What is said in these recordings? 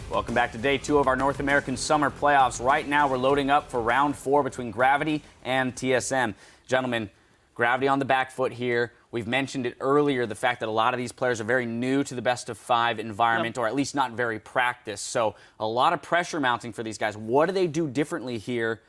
Welcome back to day 2 of our North American Summer Playoffs. Right now, we're loading up for round 4 between Gravity and TSM. Gentlemen, Gravity on the back foot here. We've mentioned it earlier, the fact that a lot of these players are very new to the best-of-5 environment, or at least not very practiced. So a lot of pressure mounting for these guys. What do they do differently here,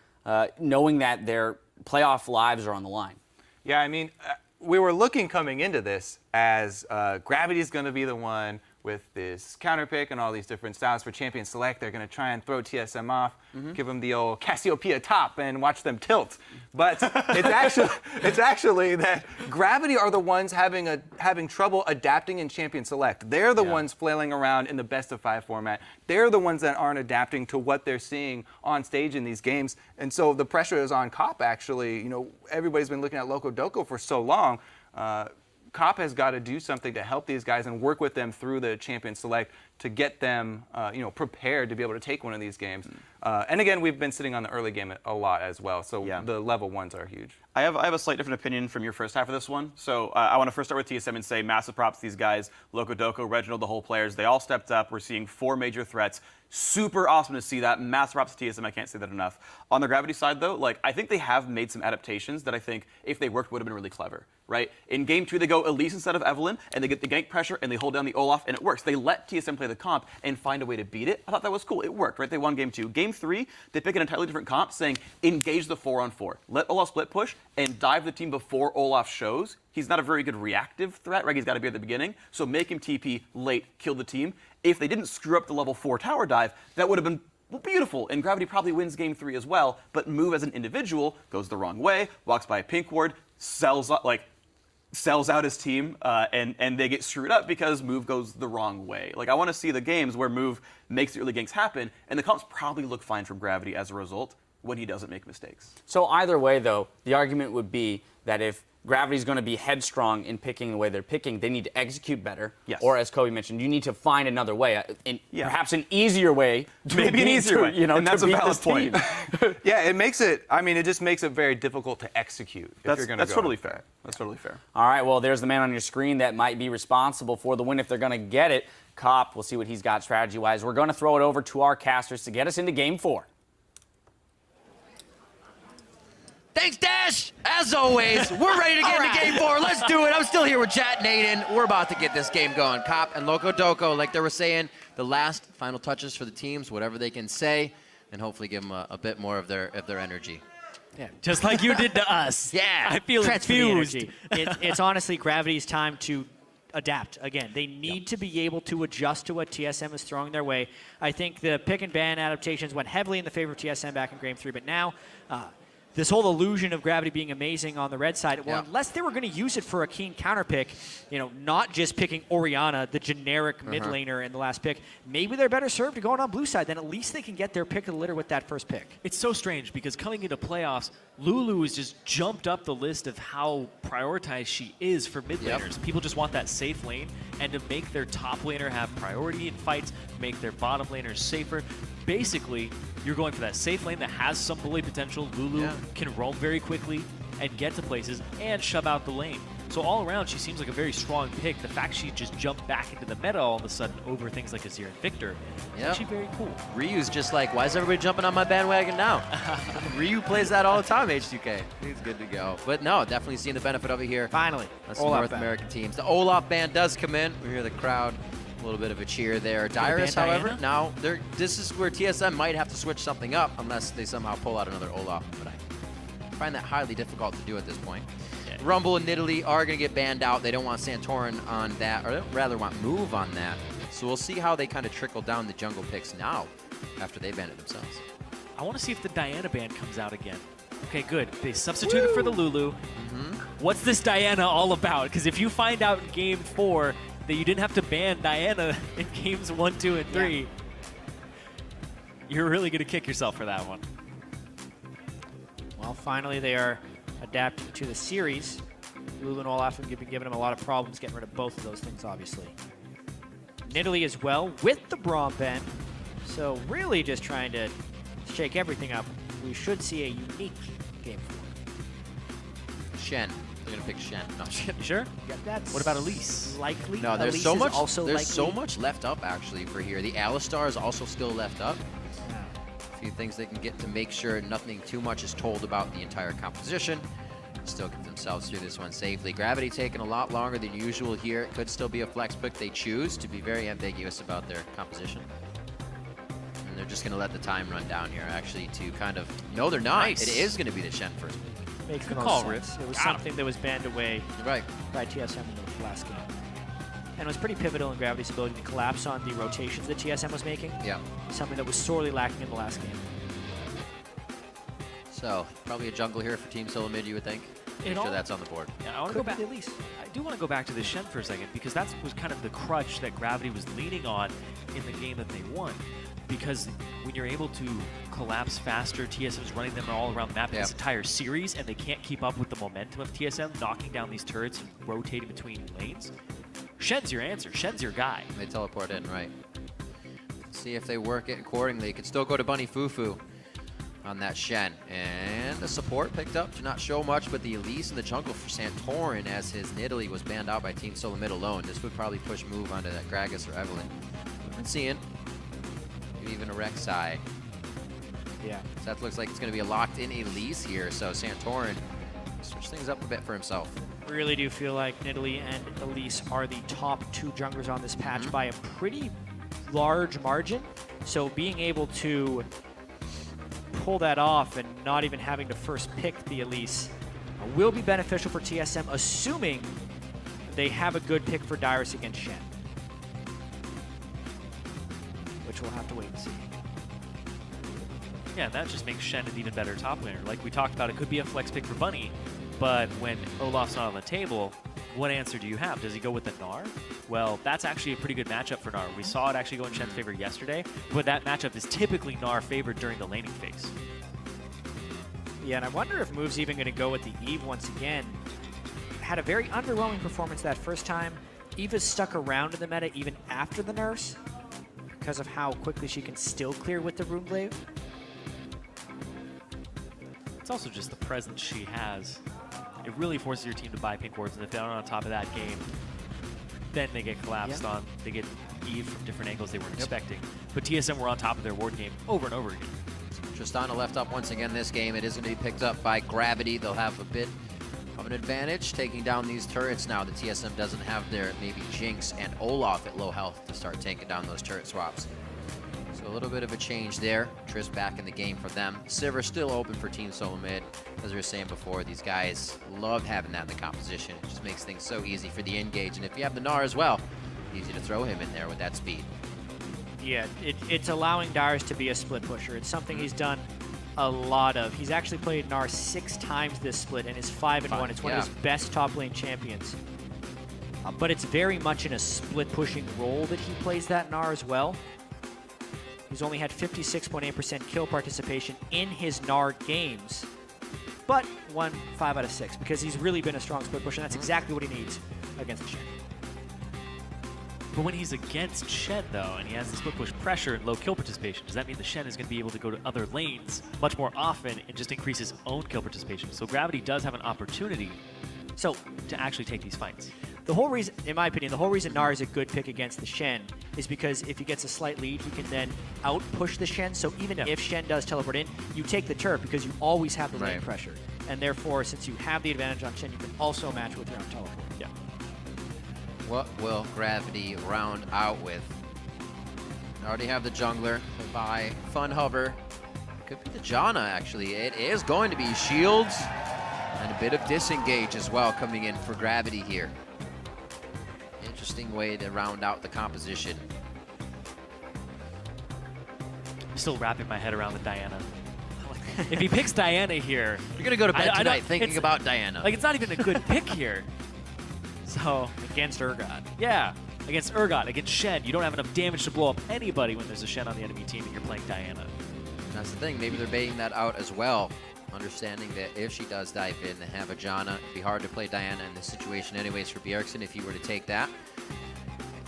knowing that their playoff lives are on the line? Yeah, I mean, we were looking coming into this as Gravity is going to be the one with this counter pick and all these different styles for Champion Select. They're going to try and throw TSM off, give them the old Cassiopeia top and watch them tilt. But it's actually that Gravity are the ones having trouble adapting in Champion Select. They're the ones flailing around in the best-of-5 format. They're the ones that aren't adapting to what they're seeing on stage in these games. And so the pressure is on Cop, actually. You know, everybody's been looking at Loco Doco for so long. Cop has got to do something to help these guys and work with them through the Champion Select to get them, prepared to be able to take one of these games. And again, we've been sitting on the early game a lot as well, so the level 1s are huge. I have a slight different opinion from your first half of this one. So I want to first start with TSM and say massive props to these guys. Loco Doco, Reginald, the whole players, they all stepped up. We're seeing 4 major threats. Super awesome to see that. Massive props to TSM. I can't say that enough. On the Gravity side, though, I think they have made some adaptations that I think, if they worked, would have been really clever, right? In Game 2, they go Elise instead of Evelynn, and they get the gank pressure, and they hold down the Olaf, and it works. They let TSM play the comp and find a way to beat it. I thought that was cool. It worked, right? They won Game 2. Game 3, they pick an entirely different comp, saying, engage the 4-on-4. Let Olaf split push and dive the team before Olaf shows. He's not a very good reactive threat, right? He's got to be at the beginning. So make him TP late, kill the team. If they didn't screw up the level 4 tower dive, that would have been beautiful. And Gravity probably wins Game 3 as well. But Move as an individual goes the wrong way, walks by a pink ward, sells out his team, and they get screwed up because Move goes the wrong way. I want to see the games where Move makes the early ganks happen, and the comps probably look fine from Gravity as a result when he doesn't make mistakes. So either way, though, the argument would be that if Gravity's going to be headstrong in picking the way they're picking, they need to execute better. Yes. Or, as Kobe mentioned, you need to find another way, perhaps an easier way. Maybe an easier way, and that's a valid point. Yeah, it makes it, it just makes it very difficult to execute. That's totally fair. That's totally fair. All right, well, there's the man on your screen that might be responsible for the win if they're going to get it. Cop, we'll see what he's got strategy-wise. We're going to throw it over to our casters to get us into Game 4. Thanks, Dash. As always, we're ready to get into Game 4. Let's do it. I'm still here with Chat and Aiden. We're about to get this game going. Cop and Loco Doco, like they were saying, the last final touches for the teams, whatever they can say, and hopefully give them a bit more of their energy. Yeah, just like you did to us. Yeah. I feel infused. It's honestly Gravity's time to adapt again. They need to be able to adjust to what TSM is throwing their way. I think the pick and ban adaptations went heavily in the favor of TSM back in Game 3, but now this whole illusion of Gravity being amazing on the red side, well, unless they were going to use it for a keen counter pick, not just picking Orianna, the generic mid laner in the last pick, maybe they're better served to go on blue side. Then at least they can get their pick of the litter with that first pick. It's so strange because coming into playoffs, Lulu has just jumped up the list of how prioritized she is for mid laners. People just want that safe lane, and to make their top laner have priority in fights, make their bottom laners safer. Basically, you're going for that safe lane that has some bully potential. Lulu can roam very quickly and get to places and shove out the lane. So all around, she seems like a very strong pick. The fact she just jumped back into the meta all of a sudden over things like Azir and Victor is actually very cool. Ryu's just like, why is everybody jumping on my bandwagon now? Ryu plays that all the time, H2K. He's good to go. But no, definitely seeing the benefit of it here. Finally, that's the North American teams. The Olaf band does come in. We hear the crowd. A little bit of a cheer there. Dyrus, however, now this is where TSM might have to switch something up unless they somehow pull out another Olaf. But I find that highly difficult to do at this point. Yeah. Rumble and Nidalee are going to get banned out. They don't want Santorin on that, or rather want Move on that. So we'll see how they kind of trickle down the jungle picks now after they ban it themselves. I want to see if the Diana ban comes out again. Okay, good. They substituted for the Lulu. What's this Diana all about? Because if you find out in Game 4 that you didn't have to ban Diana in Games 1, 2, and 3, you're really going to kick yourself for that one. Well, finally they are adapting to the series. Lulu and Olaf have been giving them a lot of problems getting rid of both of those things, obviously. Nidalee as well with the Braum ban. So really just trying to shake everything up. We should see a unique Game 4. Shen, They're gonna pick Shen. No, I'm just kidding. You sure? Yeah, that's What about Elise? Likely. No, there's Elise so is much. Also There's likely. so much left up actually for here. The Alistar is also still left up. Yeah. A few things they can get to make sure nothing too much is told about the entire composition. Still get themselves through this one safely. Gravity taking a lot longer than usual here. It could still be a flex pick. They choose to be very ambiguous about their composition. And they're just going to let the time run down here, actually, to kind of... No, they're not. Nice. It is going to be the Shen first pick. Makes Good no call, sense. Rip. It was Got him. something that was banned away Right. by TSM in the last game. And it was pretty pivotal in Gravity's ability to collapse on the rotations that TSM was making. Yeah. Something that was sorely lacking in the last game. So, probably a jungle here for Team SoloMid, you would think. Make sure that's on the board. Yeah, I want to Could go back. be Elise. I do want to go back to the Shen for a second because that was kind of the crutch that Gravity was leaning on in the game that they won. Because when you're able to collapse faster, TSM's running them all around the map in this entire series, and they can't keep up with the momentum of TSM, knocking down these turrets and rotating between lanes. Shen's your answer. Shen's your guy. They teleport in, right. See if they work it accordingly. It could still go to Bunny Fufu on that Shen. And the support picked up to not show much, but the Elise in the jungle for Santorin as his Nidalee was banned out by Team SoloMid alone. This would probably push move onto that Gragas or Evelyn. We've been seeing maybe even a Rek'Sai. Yeah. So that looks like it's going to be a locked-in Elise here, so Santorin switch things up a bit for himself. Really do feel like Nidalee and Elise are the top two junglers on this patch by a pretty large margin. So being able to pull that off and not even having to first pick the Elise will be beneficial for TSM, assuming they have a good pick for Dyrus against Shen. Which we'll have to wait and see. Yeah, that just makes Shen an even better top laner. Like we talked about, it could be a flex pick for Bunny, but when Olaf's not on the table, what answer do you have? Does he go with the Gnar? Well, that's actually a pretty good matchup for Gnar. We saw it actually go in Shen's favor yesterday, but that matchup is typically Gnar favored during the laning phase. Yeah, and I wonder if Move's even going to go with the Eve once again. Had a very underwhelming performance that first time. Eva's stuck around in the meta even after the nerfs because of how quickly she can still clear with the Runeblade. It's also just the presence she has. It really forces your team to buy pink wards, and if they're not on top of that game, then they get collapsed on. They get Eve from different angles they weren't expecting. But TSM were on top of their ward game over and over again. Tristana left up once again this game. It is going to be picked up by Gravity. They'll have a bit of an advantage taking down these turrets now. The TSM doesn't have their maybe Jinx and Olaf at low health to start taking down those turret swaps. So a little bit of a change there. Triss back in the game for them. Sivir still open for Team SoloMid. As we were saying before, these guys love having that in the composition. It just makes things so easy for the engage. And if you have the Gnar as well, easy to throw him in there with that speed. Yeah, it's allowing Dyrus to be a split pusher. It's something he's done a lot of. He's actually played Gnar 6 times this split and is 5-1. It's one of his best top lane champions. But it's very much in a split pushing role that he plays that Gnar as well. He's only had 56.8% kill participation in his Gnar games, but won 5 out of 6 because he's really been a strong split pusher, and that's exactly what he needs against the Shen. But when he's against Shen, though, and he has the split push pressure and low kill participation, does that mean the Shen is going to be able to go to other lanes much more often and just increase his own kill participation? So Gravity does have an opportunity to actually take these fights. The whole reason, in my opinion, the whole reason Gnar is a good pick against the Shen is because if he gets a slight lead, he can then out-push the Shen. So even if Shen does teleport in, you take the turret because you always have the lane pressure. And therefore, since you have the advantage on Shen, you can also match with your own teleport. Yeah. What will Gravity round out with? They already have the jungler by Fun Hover. Could be the Janna, actually. It is going to be shields and a bit of disengage as well coming in for Gravity here. Interesting way to round out the composition. I'm still wrapping my head around with Diana. If he picks Diana here... You're going to go to bed tonight thinking about Diana. Like, it's not even a good pick here. So... Against Urgot. Yeah, against Urgot, against Shen. You don't have enough damage to blow up anybody when there's a Shen on the enemy team and you're playing Diana. That's the thing. Maybe they're baiting that out as well. Understanding that if she does dive in and have a Janna, it'd be hard to play Diana in this situation anyways for Bjergsen if you were to take that.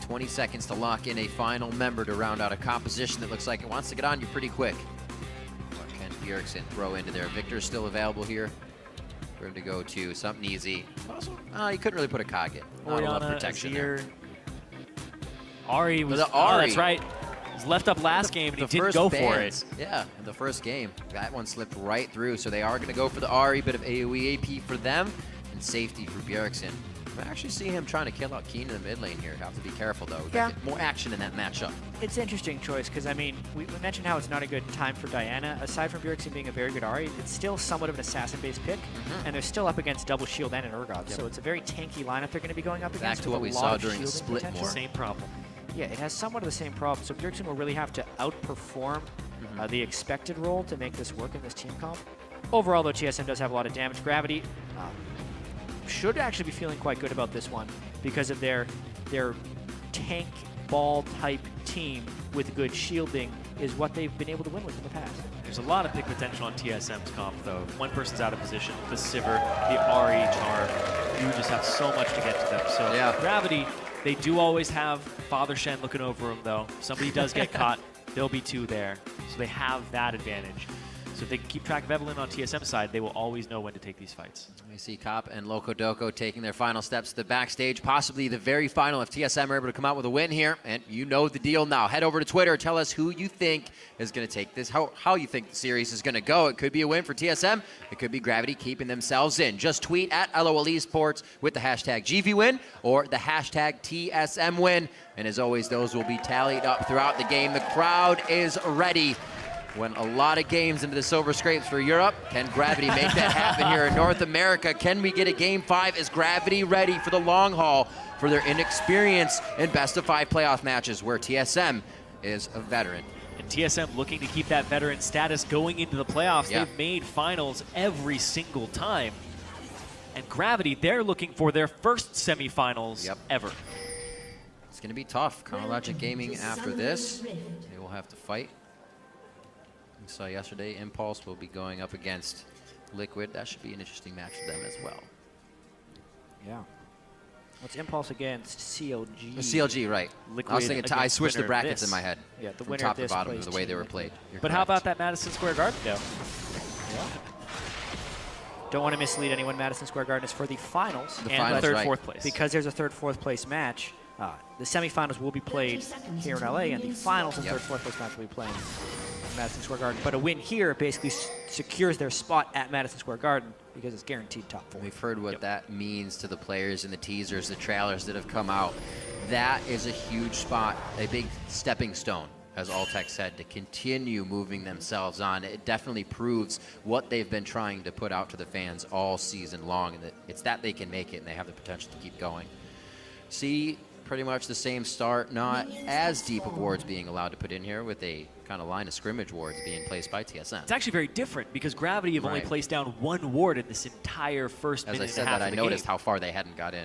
20 seconds to lock in a final member to round out a composition that looks like it wants to get on you pretty quick. What can Bjergsen throw into there? Victor's still available here for him to go to something easy. Also, he couldn't really put a cog in. Not enough Orianna, protection Azir. there. Ari was. The Oh, Ari. that's right. He was left up last game and he didn't first go for bans. it. Yeah, in the first game. That one slipped right through, so they are going to go for the Ari. Bit of AoE AP for them, and safety for Bjergsen. I actually see him trying to kill out Keen in the mid lane here. Have to be careful, though. We gotta get more action in that matchup. It's an interesting choice because, I mean, we mentioned how it's not a good time for Diana. Aside from Bjergsen being a very good Ahri, it's still somewhat of an assassin-based pick, and they're still up against double shield and an Urgot, so it's a very tanky lineup they're going to be going up against. Back to what with we a lot saw of during the shielding split potential. more. Same problem. Yeah, it has somewhat of the same problem, so Bjergsen will really have to outperform the expected role to make this work in this team comp. Overall, though, TSM does have a lot of damage. Gravity should actually be feeling quite good about this one because of their tank ball type team with good shielding is what they've been able to win with in the past. There's a lot of pick potential on TSM's comp, though. If one person's out of position, the Sivir, the Ari charm, you just have so much to get to them. So Yeah. Gravity, they do always have Father Shen looking over them, though. If somebody does get caught, there'll be two there. So they have that advantage. So if they can keep track of Evelyn on TSM's side, they will always know when to take these fights. We see Cop and Loco Doco taking their final steps to the backstage, possibly the very final if TSM are able to come out with a win here. And you know the deal now. Head over to Twitter, tell us who you think is going to take this, how you think the series is going to go. It could be a win for TSM. It could be Gravity keeping themselves in. Just tweet at LOL Esports with the hashtag GVWin or the hashtag TSMWin. And as always, those will be tallied up throughout the game. The crowd is ready. When a lot of games into the Silver Scrapes for Europe, can Gravity make that happen here in North America? Can we get a Game 5? Is Gravity ready for the long haul for their inexperience in best-of-5 playoff matches where TSM is a veteran? And TSM looking to keep that veteran status going into the playoffs. Yeah. They've made finals every single time. And Gravity, they're looking for their first semifinals ever. It's going to be tough. Chronologic Gaming after this, they will have to fight. We saw yesterday, Impulse will be going up against Liquid. That should be an interesting match for them as well. Yeah. What's Impulse against CLG? CLG, right. I was thinking, I switched the winner of brackets this. in my head. Yeah, the from winner top of to this bottom plays of the way they were Team played. Liquid. You're But how correct. about that Madison Square Garden, though? Don't want to mislead anyone. Madison Square Garden is for the finals. The And finals, third, right. fourth place. Because there's a third, fourth place match, the semifinals will be played here in LA, and the finals and Yep. third, fourth place match will be playing in Madison Square Garden. But a win here basically secures their spot at Madison Square Garden because it's guaranteed top 4. We've heard what that means to the players in the teasers, the trailers that have come out. That is a huge spot, a big stepping stone, as Alltech said, to continue moving themselves on. It definitely proves what they've been trying to put out to the fans all season long, and that it's that they can make it, and they have the potential to keep going. See pretty much the same start, not as deep of wards being allowed to put in here with a kind of line of scrimmage wards being placed by TSM. It's actually very different because Gravity have only Right. placed down one ward in this entire first As minute I and said a half that, I of the noticed game. how far they hadn't got in.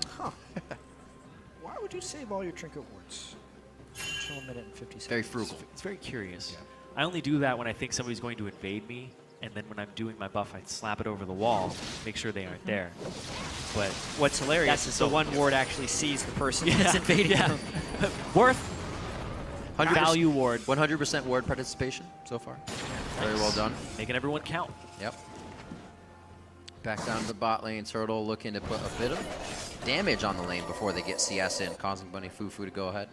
Why would you save all your trinket wards? Until a minute and 50 seconds. Very frugal. It's very curious. I only do that when I think somebody's going to invade me, and then when I'm doing my buff, I slap it over the wall, make sure they aren't there. But What's hilarious That's is so the one cool. ward actually sees the person that's invading them. worth 100% value ward, 100% ward participation so far. Very well done. making everyone count. Yep. Back down to the bot lane. Turtle looking to put a bit of damage on the lane before they get CS in, causing Bunny Fufu to go ahead.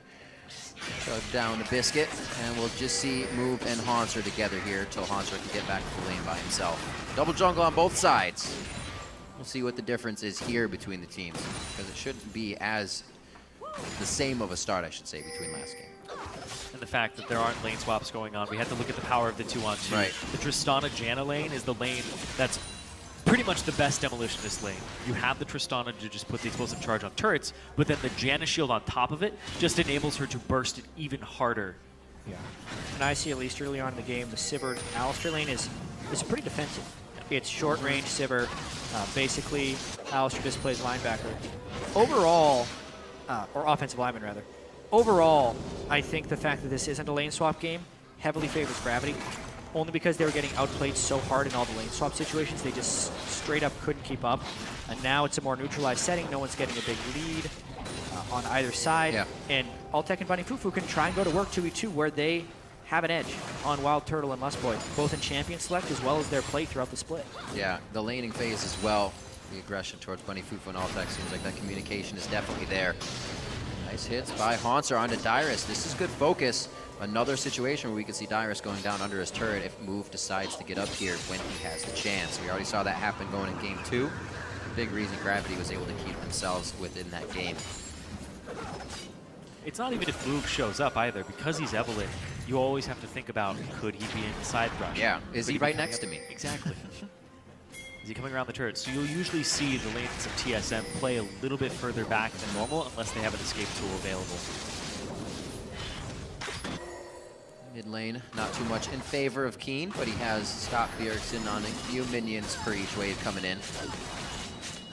Chug down the Biscuit, and we'll just see Move and Haunter together here until Haunter can get back to the lane by himself. Double jungle on both sides. We'll see what the difference is here between the teams, because it shouldn't be as the same of a start, I should say, between last game. And the fact that there aren't lane swaps going on, we have to look at the power of the 2-on-2. Right. The Tristana Janna lane is the lane that's pretty much the best demolitionist lane. You have the Tristana to just put the explosive charge on turrets, but then the Janna shield on top of it just enables her to burst it even harder. Yeah. And I see at least early on in the game, the Sivir Alistar lane is pretty defensive. It's short range Sivir. Basically, Alistar just plays linebacker. Overall, or offensive lineman rather. Overall, I think the fact that this isn't a lane swap game heavily favors Gravity. Only because they were getting outplayed so hard in all the lane swap situations, they just straight up couldn't keep up. And now it's a more neutralized setting. No one's getting a big lead on either side. Yeah. And Alltech and Bunny Fufu can try and go to work 2v2 where they have an edge on Wild Turtle and Mustboy, both in champion select as well as their play throughout the split. Yeah, the laning phase as well. the aggression towards Bunny Fufu and Altec. Seems like that communication is definitely there. Nice hits by Haunter onto Dyrus. This is good focus. Another situation where we could see Dyrus going down under his turret if Move decides to get up here when he has the chance. We already saw that happen going in game 2. The big reason Gravity was able to keep themselves within that game. It's not even if Move shows up either. Because he's Evelyn, you always have to think about, could he be in the side rush? Yeah, is Could he be right coming next up- to me? Exactly. Is he coming around the turret? So you'll usually see the lanes of TSM play a little bit further back than normal unless they have an escape tool available. Mid lane, not too much in favor of Keen, but he has stopped Bjergsen on a few minions per each wave coming in.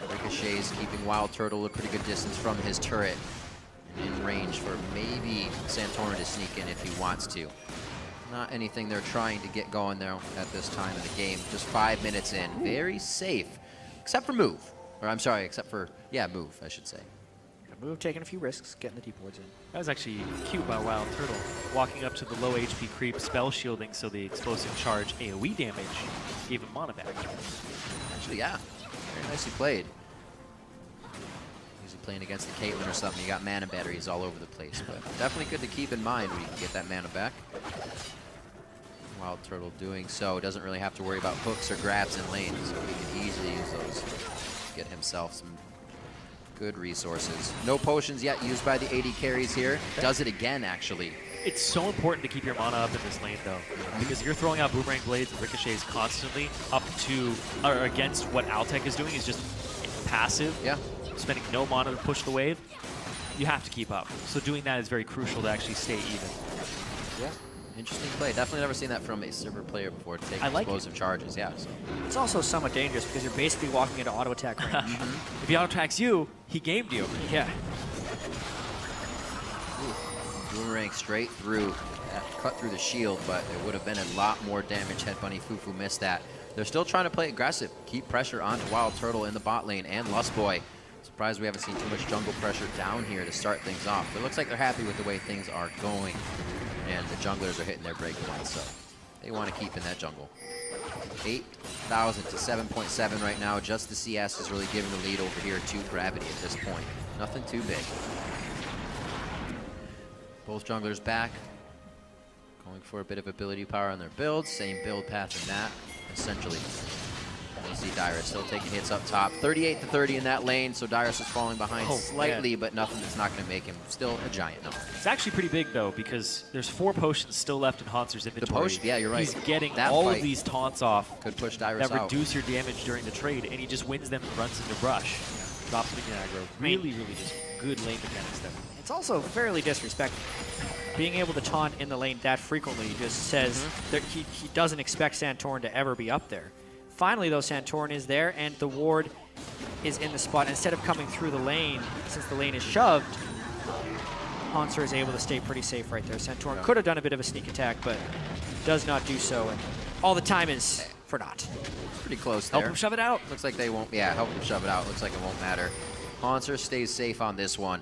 Ricochet's keeping Wild Turtle a pretty good distance from his turret. In range for maybe Santorin to sneak in if he wants to. Not anything they're trying to get going there at this time of the game. Just 5 minutes in. Very safe, except for Move. Or I'm sorry, except for, yeah, Move, I should say. Move taking a few risks, getting the deep wards in. That was actually cute by Wild Turtle. Walking up to the low HP creep, spell shielding so the explosive charge AoE damage gave him mana back. Actually, yeah, very nicely played. Usually playing against the Caitlyn or something, you got mana batteries all over the place, but definitely good to keep in mind when you can get that mana back. Wild Turtle doing so, doesn't really have to worry about hooks or grabs in lane, so he can easily use those to get himself some good resources. No potions yet used by the AD carries here. Does it again, actually. It's so important to keep your mana up in this lane, though, because you're throwing out boomerang blades and ricochets constantly up to or against what Altec is doing is just passive. Yeah. Spending no mana to push the wave. You have to keep up. So doing that is very crucial to actually stay even. Yeah. Interesting play. Definitely never seen that from a server player before to take I like explosive charges. Yeah. So. It's also somewhat dangerous because you're basically walking into auto attack range. If he auto-attacks you, he gamed you. Yeah. Boomerang straight through, cut through the shield, but it would have been a lot more damage had Bunny Fufu missed that. They're still trying to play aggressive, keep pressure onto Wild Turtle in the bot lane and Lustboy. Surprised we haven't seen too much jungle pressure down here to start things off. But it looks like they're happy with the way things are going, and the junglers are hitting their breakaways, so they want to keep in that jungle. 8,000 to 7.7 right now. Just the CS is really giving the lead over here to Gravity at this point. Nothing too big. Both junglers back. Going for a bit of ability power on their builds. Same build path in that, essentially. And you see Dyrus still taking hits up top. 38 to 30 in that lane, so Dyrus is falling behind slightly, but nothing that's not going to make him still a giant number. It's actually pretty big, though, because there's 4 potions still left in Haunter's inventory. potion, yeah, you're right. He's getting That all fight of these taunts off could push Dyrus that out. reduce your damage during the trade, and he just wins them and runs into brush. Drops minion aggro. Really, really just good lane mechanics there. It's also fairly disrespectful. Being able to taunt in the lane that frequently just says that he doesn't expect Santorin to ever be up there. Finally, though, Santorin is there, and the ward is in the spot. Instead of coming through the lane, since the lane is shoved, Haunter is able to stay pretty safe right there. Santorin could have done a bit of a sneak attack, but does not do so. And all the time is for naught. Pretty close there. Help him shove it out. Looks like they won't, yeah, help him shove it out. Looks like it won't matter. Haunter stays safe on this one.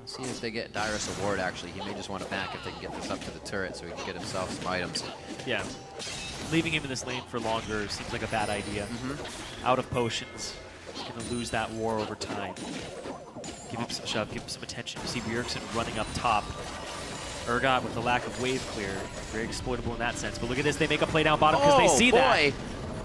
Let's see if they get Dyrus a ward, actually. He may just want to back if they can get this up to the turret so he can get himself some items. Yeah. Leaving him in this lane for longer seems like a bad idea. Out of potions. He's going to lose that war over time. Give him some shove, give him some attention. You see Bjergsen running up top. Urgot with the lack of wave clear. Very exploitable in that sense. But look at this, they make a play down bottom because they see that.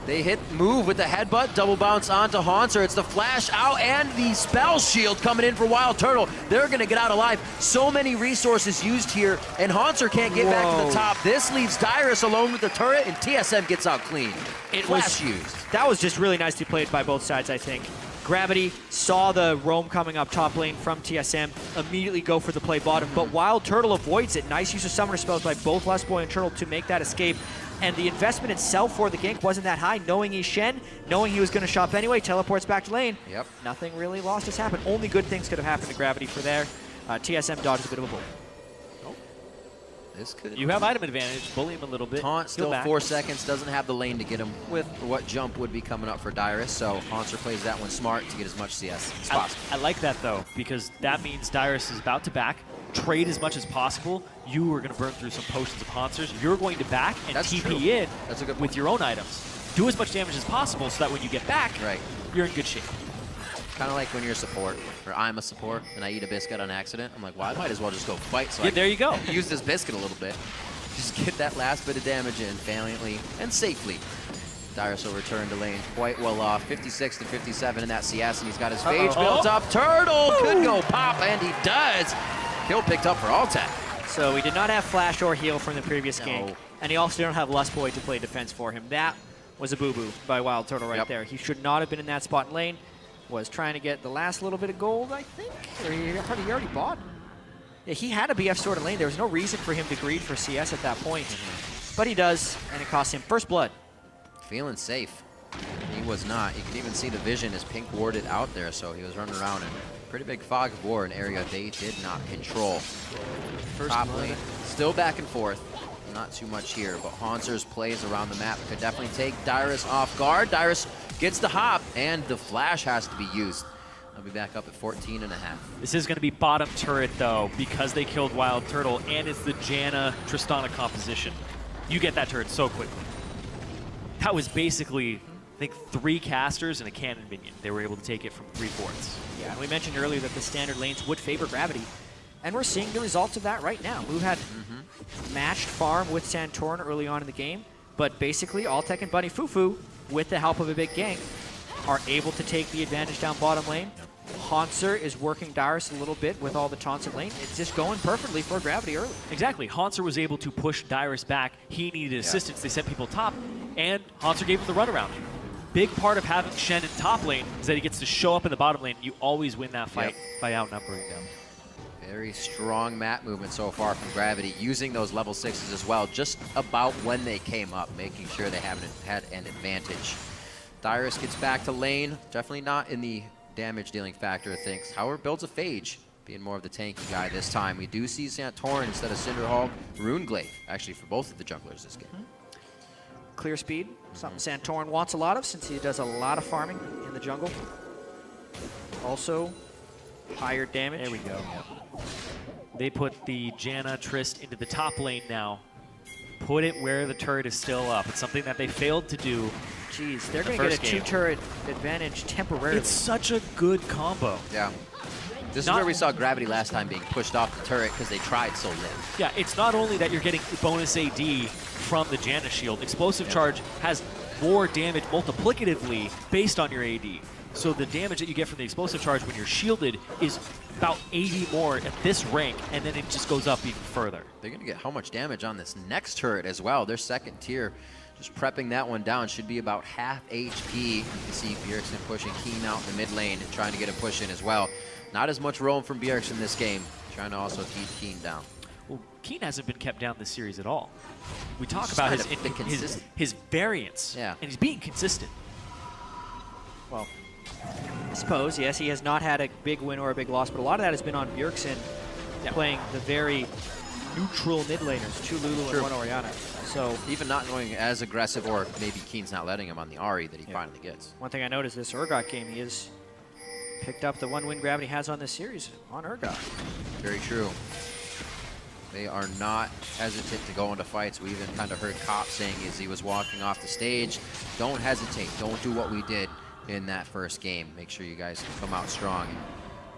They hit Move with the headbutt, double bounce onto Haunter. It's the flash out and the spell shield coming in for Wild Turtle. They're going to get out alive. So many resources used here, and Haunter can't get back to the top. This leaves Dyrus alone with the turret, and TSM gets out clean. Flash used. That was just really nicely played by both sides, I think. Gravity saw the roam coming up top lane from TSM, immediately go for the play bottom, but Wild Turtle avoids it. Nice use of summoner spells by both Lustboy and Turtle to make that escape. And the investment itself for the gank wasn't that high. Knowing he's Shen, knowing he was going to shop anyway, teleports back to lane. Yep. Nothing really lost has happened. Only good things could have happened to Gravity for there. TSM dodged a bit of a bullet. This could. You have item advantage, bully him a little bit. Taunt still Heal back. 4 seconds, doesn't have the lane to get him with what jump would be coming up for Dyrus, so Haunter plays that one smart to get as much CS as possible. I like that, though, because that means Dyrus is about to back, trade as much as possible. You are going to burn through some potions of Haunters. You're going to back and That's TP true. in That's a good with point. your own items. Do as much damage as possible so that when you get back, Right. you're in good shape. Kind of like when you're a support, or I'm a support, and I eat a biscuit on accident. I'm like, well, I might as well just go fight. So Yeah, I there you go. use this biscuit a little bit. Just get that last bit of damage in valiantly and safely. Dyrus will return to lane quite well off. 56 to 57 in that CS, and he's got his phage built up. Turtle could go pop, and he does. Kill picked up for Altec. So he did not have flash or heal from the previous gank, and he also didn't have Lust Boy to play defense for him. That was a boo-boo by Wild Turtle right there. He should not have been in that spot in lane. Was trying to get the last little bit of gold, I think, or he already bought. Yeah, he had a BF sword in lane. There was no reason for him to greed for CS at that point, but he does, and it cost him first blood. Feeling safe. He was not. You can even see the vision as Pink warded out there, so he was running around in a pretty big fog of war, an area they did not control. First Top lane, still back and forth. Not too much here, but Haunter's plays around the map could definitely take Dyrus off guard. Dyrus gets the hop, and the flash has to be used. I'll be back up at 14 and a half. This is going to be bottom turret, though, because they killed Wild Turtle, and it's the Janna Tristana composition. You get that turret so quickly. That was basically, I think, 3 casters and a cannon minion. They were able to take it from 3 forts. Yeah, and we mentioned earlier that the standard lanes would favor Gravity, and we're seeing the results of that right now. Lou had matched farm with Santorin early on in the game, but basically Altec and Bunny Fufu, with the help of a big gank, are able to take the advantage down bottom lane. Haunter is working Dyrus a little bit with all the taunts in lane. It's just going perfectly for Gravity early. Exactly. Haunter was able to push Dyrus back. He needed assistance. They sent people top, and Haunter gave him the runaround. Big part of having Shen in top lane is that he gets to show up in the bottom lane. You always win that fight by outnumbering them. Very strong map movement so far from Gravity, using those level 6s as well, just about when they came up, making sure they haven't had an advantage. Dyrus gets back to lane, definitely not in the damage dealing factor of things. However, builds a phage, being more of the tanky guy this time. We do see Santorin instead of Cinderhawk, Runeglaive, actually for both of the junglers this game. Clear speed, something Santorin wants a lot of since he does a lot of farming in the jungle. Also, higher damage. There we go. They put the Janna Trist into the top lane now. Put it where the turret is still up. It's something that they failed to do. Jeez, they're going to get a 2-turret advantage temporarily. It's such a good combo. Yeah. This is where we saw Gravity last time being pushed off the turret because they tried so little. Yeah, it's not only that you're getting bonus AD from the Janna shield. Explosive Charge has more damage multiplicatively based on your AD. So the damage that you get from the Explosive Charge when you're shielded is about 80 more at this rank, and then it just goes up even further. They're going to get how much damage on this next turret as well. Their second tier, just prepping that one down, should be about half HP. You can see Bjergsen pushing Keen out in the mid lane and trying to get a push in as well. Not as much roam from Bjergsen this game, trying to also keep Keen down. Well, Keen hasn't been kept down this series at all. We talk about his variance, and he's being consistent. Well, I suppose, yes, he has not had a big win or a big loss, but a lot of that has been on Bjergsen playing the very neutral mid laners, 2 Lulu and 1 Orianna. So even not going as aggressive, or maybe Keen's not letting him on the Ahri that he finally gets. One thing I noticed this Urgot game, he has picked up the 1 win Gravity has on this series on Urgot. Very true. They are not hesitant to go into fights. We even kind of heard Cop saying as he was walking off the stage, don't hesitate, don't do what we did in that first game. Make sure you guys come out strong and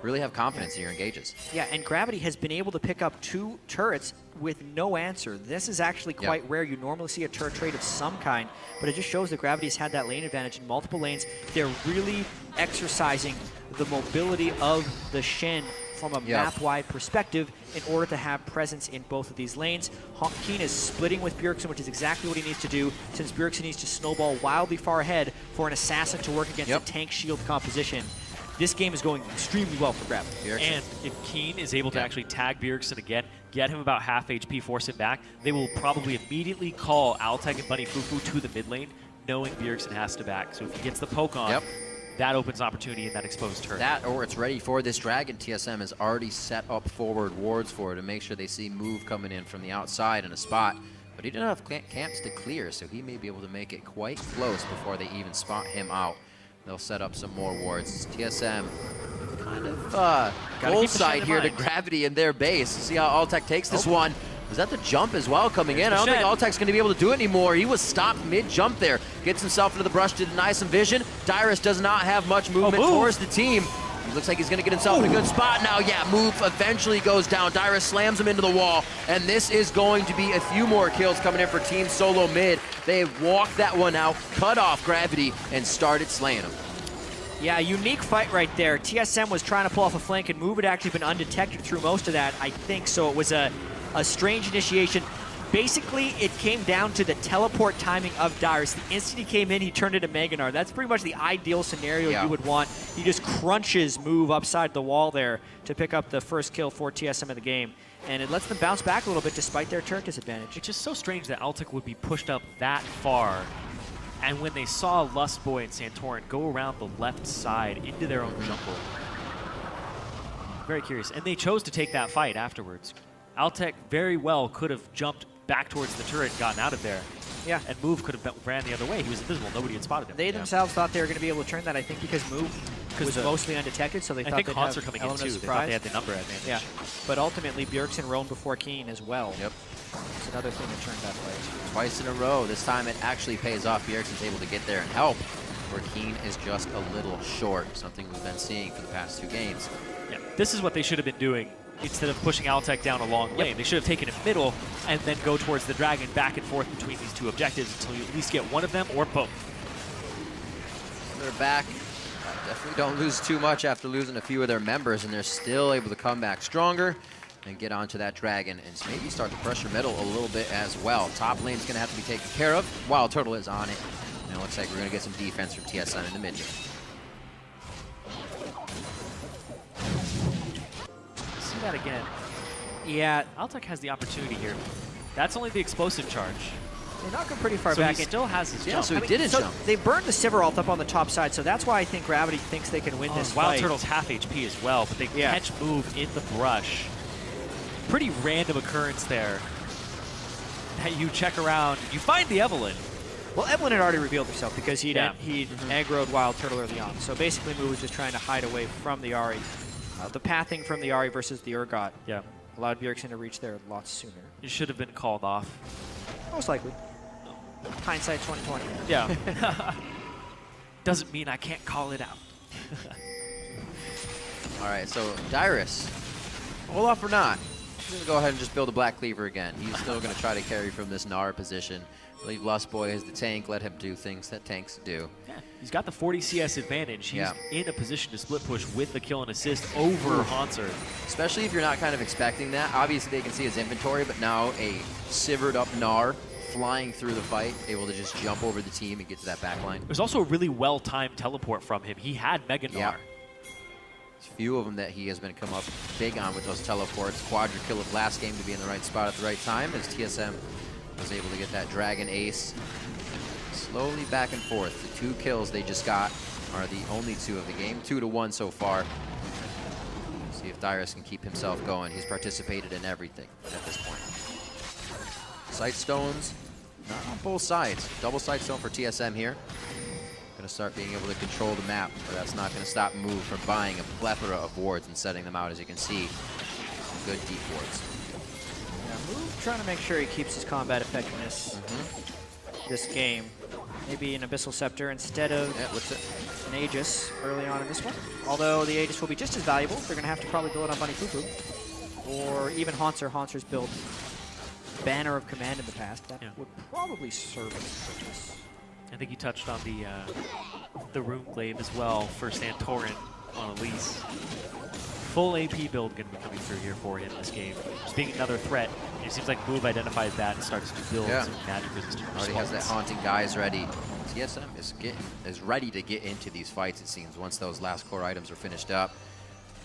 really have confidence in your engages. Yeah, and Gravity has been able to pick up 2 turrets with no answer. This is actually quite rare. You normally see a turret trade of some kind, but it just shows that Gravity's had that lane advantage in multiple lanes. They're really exercising the mobility of the Shen from a map-wide perspective in order to have presence in both of these lanes. Keen is splitting with Bjergsen, which is exactly what he needs to do, since Bjergsen needs to snowball wildly far ahead for an assassin to work against a tank shield composition. This game is going extremely well for Gravity. And if Keen is able to actually tag Bjergsen again, get him about half HP, force him back, they will probably immediately call Altec and Bunny Fufu to the mid lane, knowing Bjergsen has to back. So if he gets the poke on, that opens opportunity in that exposed turret. That, or it's ready for this dragon. TSM has already set up forward wards for it to make sure they see move coming in from the outside in a spot. But he didn't have camps to clear, so he may be able to make it quite close before they even spot him out. They'll set up some more wards. TSM kind of goal side here to Gravity in their base. See how Altec takes this one. Was that the jump as well coming in? I don't Shed. think Altec's going to be able to do it anymore. He was stopped mid-jump there. Gets himself into the brush to deny some vision. Dyrus does not have much movement towards the team. He looks like he's going to get himself in a good spot now. Yeah, move eventually goes down. Dyrus slams him into the wall, and this is going to be a few more kills coming in for Team SoloMid. They walked that one out, cut off Gravity, and started slaying him. Yeah, unique fight right there. TSM was trying to pull off a flank, and Move had actually been undetected through most of that, I think. So it was a strange initiation. Basically, it came down to the teleport timing of Dyrus. The instant he came in, he turned into Meganar. That's pretty much the ideal scenario you would want. He just crunches Move upside the wall there to pick up the first kill for TSM of the game. And it lets them bounce back a little bit despite their turret disadvantage. It's just so strange that Altec would be pushed up that far. And when they saw Lustboy and Santorin go around the left side into their own jungle. Very curious. And they chose to take that fight afterwards. Altec very well could have jumped back towards the turret and gotten out of there. Yeah. And Move could have ran the other way. He was invisible. Nobody had spotted him. They themselves thought they were going to be able to turn that, I think, because Move was mostly undetected, so they thought they'd Haunts have are coming in element too. of They thought surprise. they had the number advantage. Yeah, but ultimately Bjergsen roamed before Keen as well. Yep. It's another thing that turned that fight. Twice in a row. This time it actually pays off. Bjergsen's able to get there and help, where Keen is just a little short, something we've been seeing for the past 2 games. Yeah. This is what they should have been doing instead of pushing Altec down a long lane. They should have taken it middle and then go towards the dragon back and forth between these 2 objectives until you at least get one of them or both. They're back. Definitely don't lose too much after losing a few of their members, and they're still able to come back stronger and get onto that dragon and maybe start to pressure middle a little bit as well. Top lane's going to have to be taken care of. Wild Turtle is on it. And it looks like we're going to get some defense from TSM in the mid game. See that again. Yeah, Altec has the opportunity here. That's only the explosive charge. they knock him pretty far So back. he still has his jump. so he didn't jump. They burned the Sivir ult up on the top side, so that's why I think Gravity thinks they can win this Wild fight. Turtle's half HP as well, but they catch Move in the brush. Pretty random occurrence there. That you check around, you find the Evelyn. Well, Evelyn had already revealed herself because he'd aggroed Wild Turtle early on. So basically, Move was just trying to hide away from the Ahri. The pathing from the Ahri versus the Urgot allowed Bjergsen to reach there a lot sooner. You should have been called off. Most likely. Hindsight 2020. Yeah. Doesn't mean I can't call it out. All right, so Dyrus, Olaf or not, he's going to go ahead and just build a Black Cleaver again. He's still going to try to carry from this Nara position. Leave Lustboy as the tank, let him do things that tanks do. Yeah, he's got the 40 CS advantage. He's in a position to split push with the kill and assist over Haunter. Especially if you're not kind of expecting that. Obviously, they can see his inventory, but now a Sivered up Gnar flying through the fight, able to just jump over the team and get to that back line. There's also a really well-timed teleport from him. He had Mega Gnar. Yeah. There's a few of them that he has been come up big on with those teleports. Quadra kill of last game to be in the right spot at the right time as TSM was able to get that Dragon Ace. Slowly back and forth. The 2 kills they just got are the only 2 of the game. 2-1 so far. See if Dyrus can keep himself going. He's participated in everything at this point. Sight stones, not on both sides. Double sight stone for TSM here. Gonna start being able to control the map, but that's not gonna stop Move from buying a plethora of wards and setting them out, as you can see. Some good deep wards. Move trying to make sure he keeps his combat effectiveness this game. Maybe an Abyssal Scepter instead of an Aegis early on in this one. Although the Aegis will be just as valuable. They're going to have to probably build it on Bunny Fufu. Or even Haunter. Haunter's built Banner of Command in the past. That would probably serve its purpose. I think you touched on the Rune Glaive as well for Santorin on Elise. Full AP build going to be coming through here for him this game. Just being another threat. It seems like Move identifies that and starts to build some magic resistant Already has that Haunting Guys ready. TSM is ready to get into these fights, it seems, once those last core items are finished up.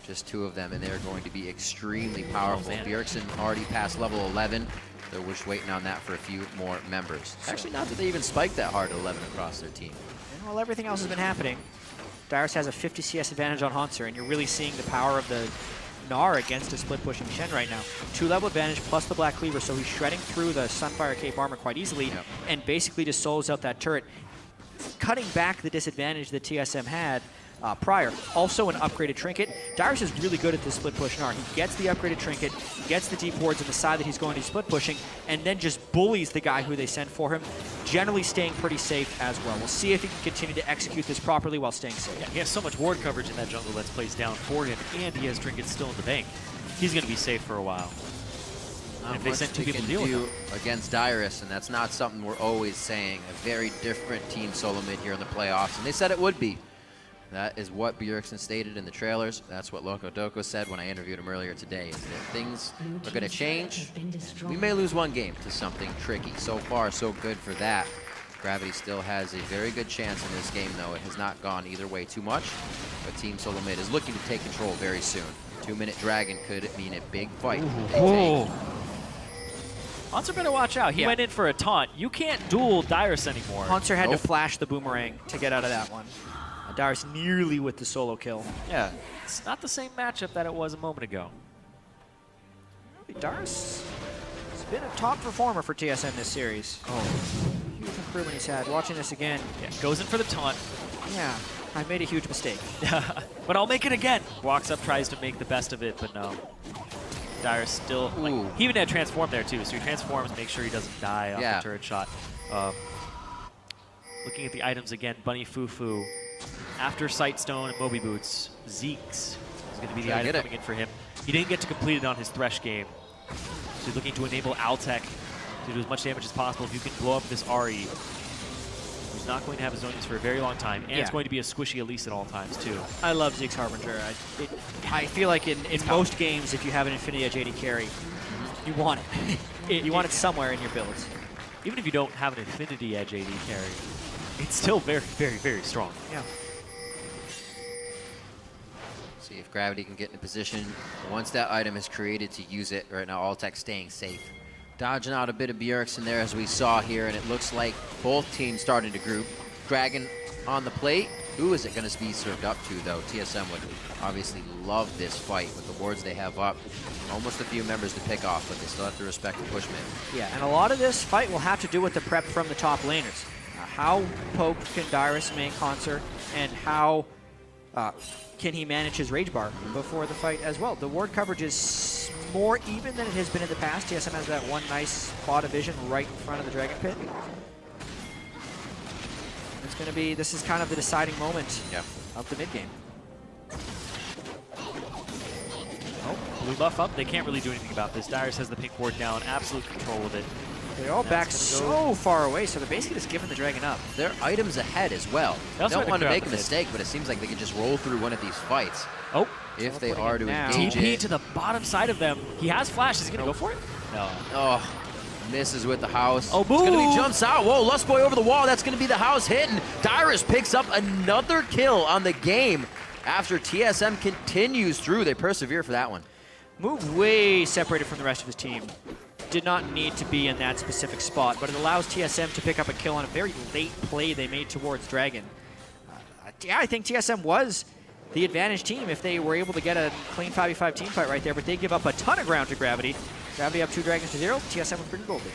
Just 2 of them, and they're going to be extremely powerful. Bjergsen already passed level 11. They're just waiting on that for a few more members. Actually, not that they even spiked that hard at 11 across their team. And while everything else has been happening, Dyrus has a 50 CS advantage on Haunter, and you're really seeing the power of the Gnar against a split-pushing Shen right now. 2-level advantage plus the Black Cleaver, so he's shredding through the Sunfire Cape armor quite easily and basically just solos out that turret, cutting back the disadvantage that TSM had prior. Also an upgraded trinket. Dyrus is really good at this split push Gnar. He gets the upgraded trinket, gets the deep wards on the side that he's going to be split pushing, and then just bullies the guy who they send for him, generally staying pretty safe as well. We'll see if he can continue to execute this properly while staying safe. Yeah, he has so much ward coverage in that jungle that's placed down for him, and he has trinkets still in the bank. He's going to be safe for a while. Not if they much send two they people to can deal with do him. against Dyrus, and that's not something we're always saying. A very different team SoloMid here in the playoffs, and they said it would be. That is what Bjergsen stated in the trailers. That's what Loco Doco said when I interviewed him earlier today, is that things are going to change. We may lose one game to something tricky. So far, so good for that. Gravity still has a very good chance in this game, though. It has not gone either way too much, but Team SoloMid is looking to take control very soon. 2-minute Dragon could mean a big fight. Hauntzer better watch out. He went in for a taunt. You can't duel Dyrus anymore. Hauntzer had to flash the boomerang to get out of that one. Dyrus nearly with the solo kill. Yeah, it's not the same matchup that it was a moment ago. Dyrus has been a top performer for TSM this series. Huge improvement he's had. Watching this again. Yeah, goes in for the taunt. Yeah, I made a huge mistake. But I'll make it again. Walks up, tries to make the best of it, but no. Dyrus still, like, he even had transform there too, so he transforms, make sure he doesn't die off the turret shot. Looking at the items again, Bunny Fufu. After Sightstone and Moby Boots, Zeke's is going to be the item coming in for him. He didn't get to complete it on his Thresh game. So he's looking to enable Altec to do as much damage as possible. If you can blow up this Ahri, who's not going to have his Zonies for a very long time, and it's going to be a squishy Elise at all times too. I love Zeke's Harbinger. I feel like in most games, if you have an Infinity Edge AD carry, you want it. You want it somewhere in your builds. Even if you don't have an Infinity Edge AD carry, it's still very, very, very strong. Yeah. See if Gravity can get in a position once that item is created to use it. Right now, Altec staying safe. Dodging out a bit of Bjergsen there as we saw here, and it looks like both teams starting to group. Dragon on the plate. Who is it going to be served up to, though? TSM would obviously love this fight with the wards they have up. Almost a few members to pick off, but they still have to respect the push mid. Yeah, and a lot of this fight will have to do with the prep from the top laners. How poked can Dyrus make Hauntzer, and how can he manage his Rage Bar before the fight as well? The ward coverage is more even than it has been in the past. TSM has that one nice spot of vision right in front of the Dragon Pit. It's going to be, this is kind of the deciding moment of the mid game. Oh, blue buff up. They can't really do anything about this. Dyrus has the pink ward down, absolute control of it. They're all back so far away, so they're basically just giving the Dragon up. They're items ahead as well. They don't want to make a mistake, but it seems like they can just roll through one of these fights. Oh. If they are to engage TP it. to the bottom side of them. He has flash. Is he going to go for it? No. Oh, misses with the house. Oh, It's going to be move. jumps out. Whoa, Lustboy over the wall. That's going to be the house hit, and Dyrus picks up another kill on the game after TSM continues through. They persevere for that one. Move way separated from the rest of his team. Did not need to be in that specific spot, but it allows TSM to pick up a kill on a very late play they made towards Dragon. Yeah, I think TSM was the advantage team if they were able to get a clean 5v5 team fight right there, but they give up a ton of ground to Gravity. Gravity up 2 Dragons to 0. TSM with pretty golden.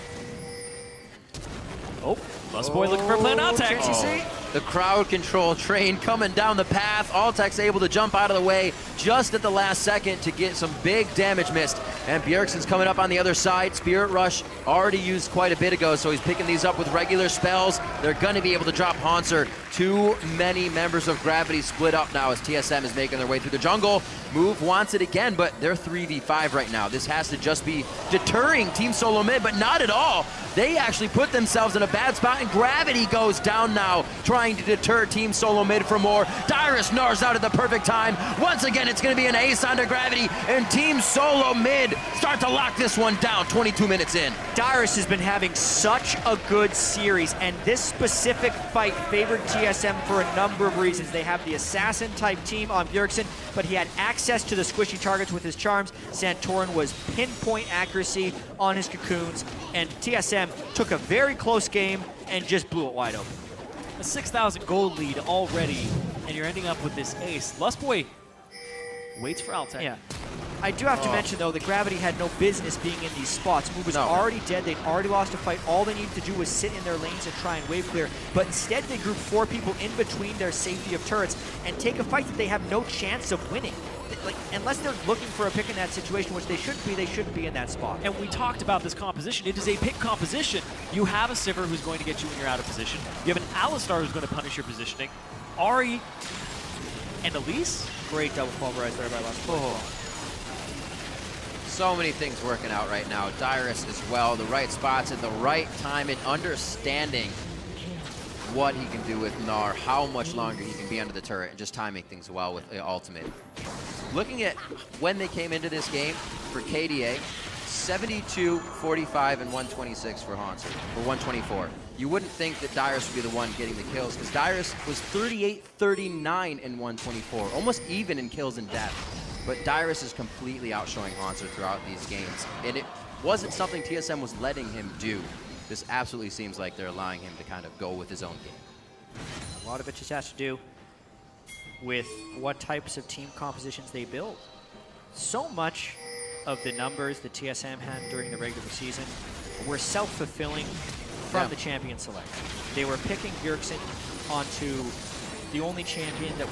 Oh, Lustboy looking for a plan Altec. The crowd control train coming down the path. Altec's able to jump out of the way just at the last second to get some big damage missed. And Bjergsen's coming up on the other side. Spirit Rush already used quite a bit ago, so he's picking these up with regular spells. They're going to be able to drop Hauntzer. Too many members of Gravity split up now as TSM is making their way through the jungle. Move wants it again, but they're 3v5 right now. This has to just be deterring Team SoloMid, but not at all. They actually put themselves in a bad spot, and Gravity goes down now, trying to deter Team SoloMid for more. Dyrus gnars out at the perfect time. Once again, it's going to be an ace onto Gravity, and Team SoloMid start to lock this one down 22 minutes in. Dyrus has been having such a good series, and this specific fight favored TSM for a number of reasons. They have the assassin-type team on Bjergsen, but he had access to the squishy targets with his charms. Santorin was pinpoint accuracy on his cocoons, and TSM took a very close game and just blew it wide open. A 6,000 gold lead already, and you're ending up with this ace. Lustboy waits for Altec. Yeah. I do have to mention, though, that Gravity had no business being in these spots. Move was already dead. They'd already lost a fight. All they needed to do was sit in their lanes and try and wave clear. But instead, they grouped 4 people in between their safety of turrets and take a fight that they have no chance of winning. Like, unless they're looking for a pick in that situation, which they shouldn't be in that spot. And we talked about this composition. It is a pick composition. You have a Sivir who's going to get you when you're out of position. You have an Alistar who's going to punish your positioning. Ahri and Elise. Great double pulverize there by Last. So many things working out right now. Dyrus as well, the right spots at the right time and understanding what he can do with Gnar, how much longer he can be under the turret, and just timing things well with the ultimate. Looking at when they came into this game for KDA, 72, 45, and 126 for Hanser, or 124. You wouldn't think that Dyrus would be the one getting the kills, because Dyrus was 38, 39, and 124, almost even in kills and death. But Dyrus is completely outshowing Hanser throughout these games, and it wasn't something TSM was letting him do. This absolutely seems like they're allowing him to kind of go with his own game. A lot of it just has to do with what types of team compositions they build. So much of the numbers that TSM had during the regular season were self-fulfilling from the champion select. They were picking Bjergsen onto the only champion that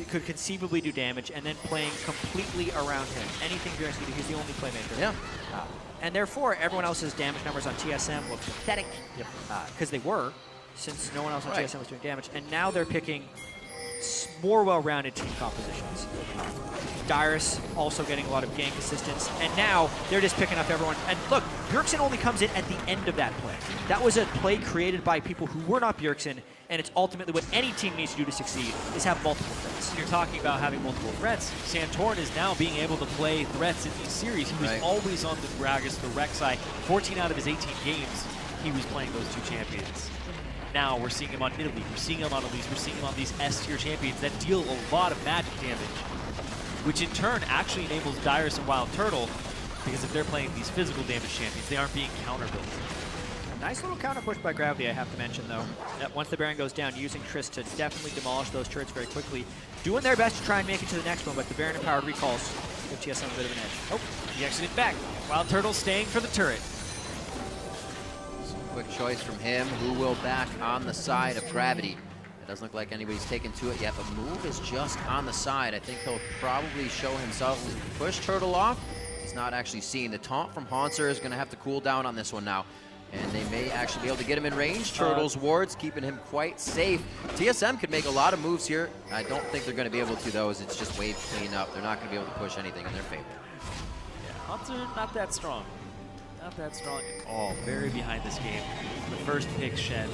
could conceivably do damage, and then playing completely around him. Anything Bjergsen could do, he's the only playmaker. Yeah. And therefore, everyone else's damage numbers on TSM look pathetic, because they were, since no one else on TSM was doing damage. And now they're picking more well-rounded team compositions. Dyrus also getting a lot of gank assistance, and now they're just picking up everyone. And look, Bjergsen only comes in at the end of that play. That was a play created by people who were not Bjergsen, and it's ultimately what any team needs to do to succeed, is have multiple threats. You're talking about having multiple threats. Santorin is now being able to play threats in these series. He was always on the Gragas, the Rek'Sai. 14 out of his 18 games, he was playing those 2 champions. Now we're seeing him on Italy, we're seeing him on Elise, we're seeing him on these S-tier champions that deal a lot of magic damage, which in turn actually enables Dyrus and Wild Turtle, because if they're playing these physical damage champions, they aren't being counter-built. Nice little counter push by Gravity, I have to mention, though. Once the Baron goes down, using Triss to definitely demolish those turrets very quickly. Doing their best to try and make it to the next one, but the Baron-empowered recalls give TSM a bit of an edge. Oh, he exited back. Wild Turtle staying for the turret. Quick choice from him. Who will back on the side of Gravity? It doesn't look like anybody's taken to it yet, but Move is just on the side. I think he'll probably show himself to push Turtle off. He's not actually seen. The taunt from Hanser is going to have to cool down on this one now. And they may actually be able to get him in range. Turtle's wards keeping him quite safe. TSM could make a lot of moves here. I don't think they're going to be able to, though, as it's just wave cleanup. They're not going to be able to push anything in their favor. Yeah, Hanser not that strong. Not that strong at all. Very behind this game. The first pick shed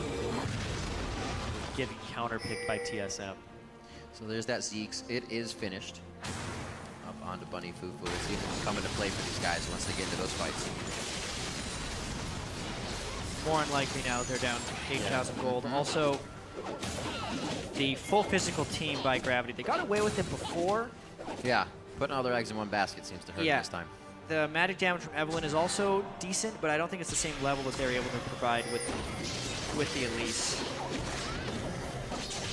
getting counter-picked by TSM. So there's that Zeke's. It is finished. Up onto Bunny Fufu. Let's see if it's coming to play for these guys once they get into those fights. More unlikely now, they're down 8,000 gold. Also, the full physical team by Gravity, they got away with it before. Yeah, putting all their eggs in one basket seems to hurt this time. The magic damage from Evelynn is also decent, but I don't think it's the same level that they're able to provide with the Elise.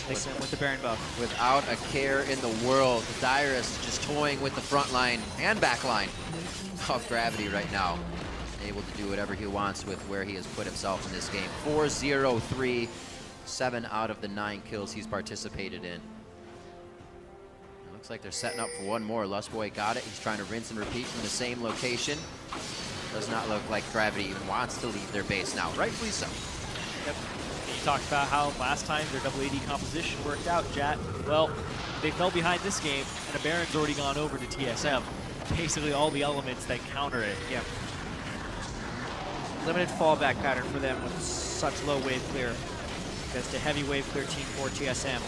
With the Baron buff. Without a care in the world, Dyrus just toying with the front line and back line of Gravity right now. Able to do whatever he wants with where he has put himself in this game. 4-0-3, 7 out of the 9 kills he's participated in. It looks like they're setting up for one more. Lustboy got it. He's trying to rinse and repeat from the same location. Does not look like Gravity even wants to leave their base now. Rightfully so. Yep. You talked about how last time their double AD composition worked out, Jat. Well, they fell behind this game, and a Baron's already gone over to TSM. Basically all the elements that counter it. Yeah. Limited fallback pattern for them with such low wave clear. Against a heavy wave clear team for TSM.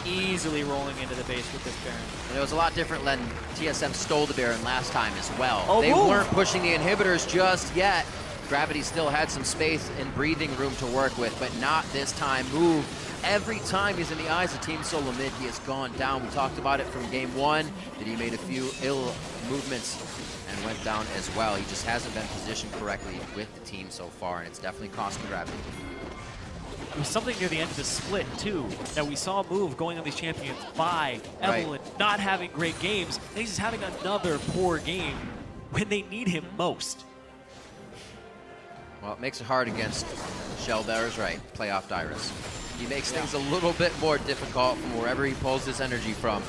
Easily rolling into the base with this Baron. And it was a lot different when TSM stole the Baron last time as well. Oh, they weren't pushing the inhibitors just yet. Gravity still had some space and breathing room to work with, but not this time. Move. Every time he's in the eyes of Team SoloMid, he has gone down. We talked about it from game 1, that he made a few ill movements and went down as well. He just hasn't been positioned correctly with the team so far, and it's definitely costing Gravity. It was something near the end of the split, too, that we saw move going on these champions by Evelyn not having great games, and he's just having another poor game when they need him most. Well, it makes it hard against Shellbearer's right, playoff Dyrus. He makes things a little bit more difficult from wherever he pulls this energy from.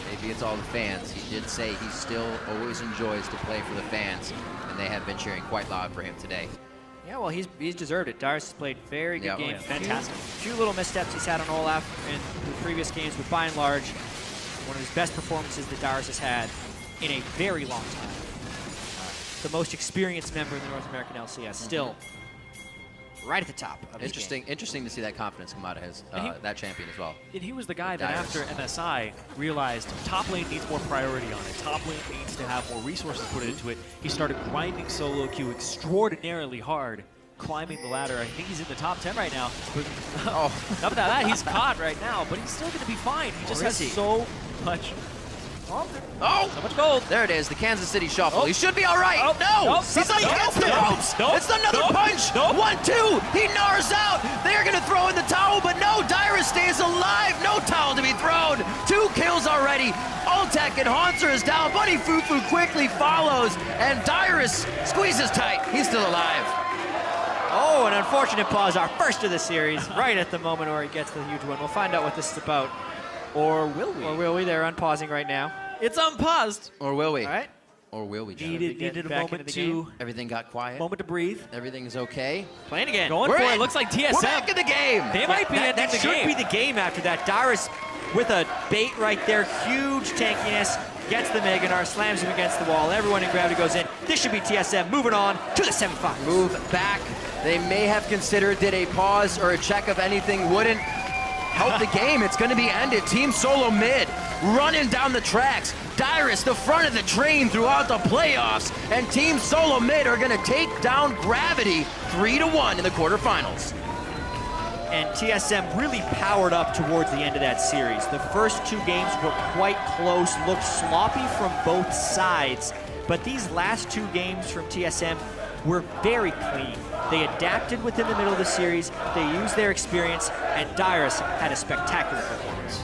Maybe it's all the fans. He did say he still always enjoys to play for the fans, and they have been cheering quite loud for him today. Yeah, well, he's deserved it. Dyrus has played very good game. Yeah, fantastic. Few little missteps he's had on Olaf in the previous games, but by and large, one of his best performances that Dyrus has had in a very long time. The most experienced member in the North American LCS, still right at the top of his game. Interesting to see that confidence come out of his that champion as well. And he was the guy that Dyrus. after MSI realized top lane needs more priority on it. Top lane needs to have more resources put into it. He started grinding solo queue extraordinarily hard, climbing the ladder. I think he's in the top 10 right now. But, not that, he's caught right now, but he's still going to be fine. He just has so much. So much gold. There it is, the Kansas City Shuffle. He should be all right. No! He's like against the ropes! It's another punch! 1-2! He gnars out! They're gonna throw in the towel, but no! Dyrus stays alive! No towel to be thrown! 2 kills already! Ultek and Haunter is down. Bunny Fufu quickly follows, and Dyrus squeezes tight. He's still alive. Oh, an unfortunate pause, our first of the series, right at the moment where he gets the huge win. We'll find out what this is about. Or will we? Or will we? They're unpausing right now. It's unpaused. Or will we? All right. Or will we, John? Needed a back moment into the game. Everything got quiet. moment to breathe. Everything's okay. Playing again. Going We're for it. in. Looks like TSM. We're back in the game. They might be ending That the should game. be the game after that. Dyrus with a bait right there. Huge tankiness. Gets the Meganar, slams him against the wall. Everyone in Gravity goes in. This should be TSM. Moving on to the semifinals. Move back. They may have considered did a pause or a check of anything wouldn't help the game. It's going to be ended. Team SoloMid running down the tracks. Dyrus, the front of the train throughout the playoffs. And Team SoloMid are going to take down Gravity 3-1 in the quarterfinals. And TSM really powered up towards the end of that series. The first 2 games were quite close, looked sloppy from both sides. But these last 2 games from TSM were very clean. They adapted within the middle of the series, they used their experience, and Dyrus had a spectacular performance.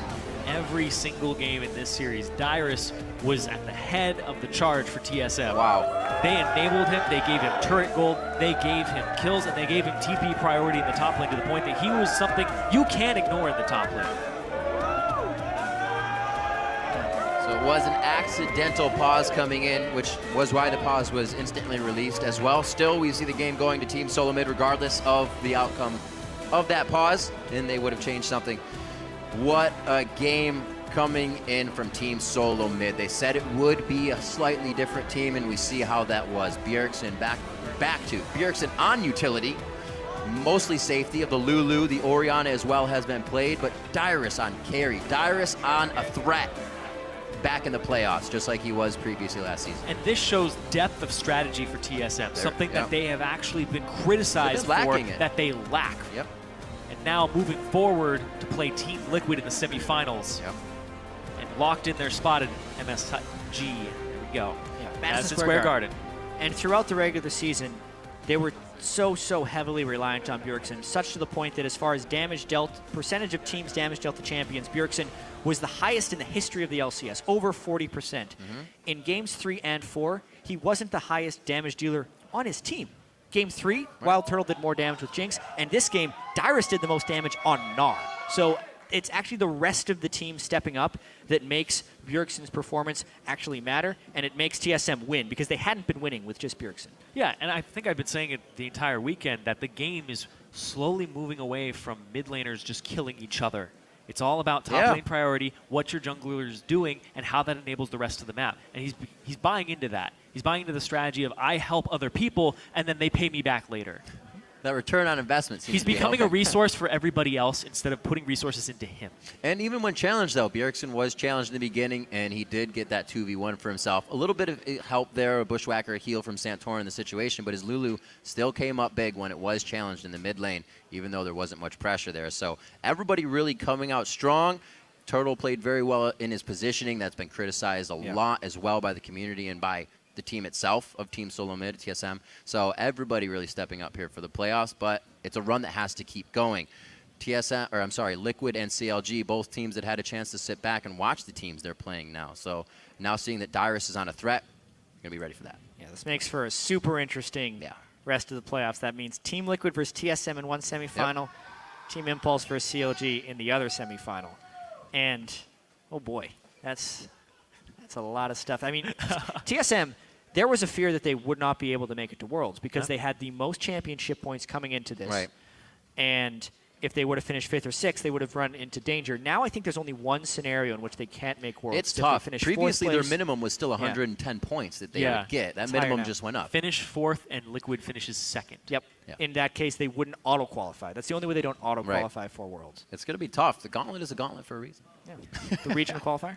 Every single game in this series, Dyrus was at the head of the charge for TSM. Wow. They enabled him, they gave him turret gold, they gave him kills, and they gave him TP priority in the top lane to the point that he was something you can't ignore in the top lane. So it was an accidental pause coming in, which was why the pause was instantly released as well. Still, we see the game going to Team SoloMid regardless of the outcome of that pause, and they would have changed something. What a game coming in from Team SoloMid. They said it would be a slightly different team, and we see how that was. Bjergsen back to Bjergsen on utility, mostly safety of the Lulu. The Orianna as well has been played, but Dyrus on carry. Dyrus on a threat back in the playoffs, just like he was previously last season. And this shows depth of strategy for TSM, something that they have actually been criticized for, that they lack. Yep. And now moving forward to play Team Liquid in the semifinals. Yep. And locked in their spot at MSG. There we go. Yeah, Madison Square Garden. And throughout the regular season, they were so heavily reliant on Bjergsen, such to the point that as far as damage dealt, percentage of teams damage dealt to champions, Bjergsen was the highest in the history of the LCS, over 40%. In games 3 and 4, he wasn't the highest damage dealer on his team. Game 3, Wild Turtle did more damage with Jinx, and this game, Dyrus did the most damage on Gnar. So it's actually the rest of the team stepping up that makes Bjergsen's performance actually matter, and it makes TSM win, because they hadn't been winning with just Bjergsen. Yeah, and I think I've been saying it the entire weekend that the game is slowly moving away from mid laners just killing each other. It's all about top lane priority, what your jungler is doing, and how that enables the rest of the map. And he's buying into that. He's buying into the strategy of I help other people, and then they pay me back later. That return on investment seems He's to be becoming helping. a resource for everybody else instead of putting resources into him. And even when challenged, though, Bjergsen was challenged in the beginning, and he did get that 2v1 for himself. A little bit of help there, a Bushwhacker, a heal from Santorin in the situation, but his Lulu still came up big when it was challenged in the mid lane, even though there wasn't much pressure there. So everybody really coming out strong. Turtle played very well in his positioning. That's been criticized a lot as well by the community and by the team itself of Team SoloMid, TSM. So everybody really stepping up here for the playoffs, but it's a run that has to keep going. TSM, or I'm sorry, Liquid and CLG, both teams that had a chance to sit back and watch the teams they're playing now. So now seeing that Dyrus is on a threat, you're going to be ready for that. Yeah, this makes for a super interesting rest of the playoffs. That means Team Liquid versus TSM in one semifinal, Team Impulse versus CLG in the other semifinal. And, oh boy, that's a lot of stuff. I mean, TSM, there was a fear that they would not be able to make it to Worlds because they had the most championship points coming into this. Right. And if they would have finished 5th or 6th, they would have run into danger. Now I think there's only one scenario in which they can't make Worlds. It's tough. Previously, their place, minimum was still 110 points that they would get. That minimum just went up. Finish 4th, and Liquid finishes 2nd. Yep. In that case, they wouldn't auto-qualify. That's the only way they don't auto-qualify for Worlds. It's going to be tough. The gauntlet is a gauntlet for a reason. Yeah. The regional qualifier?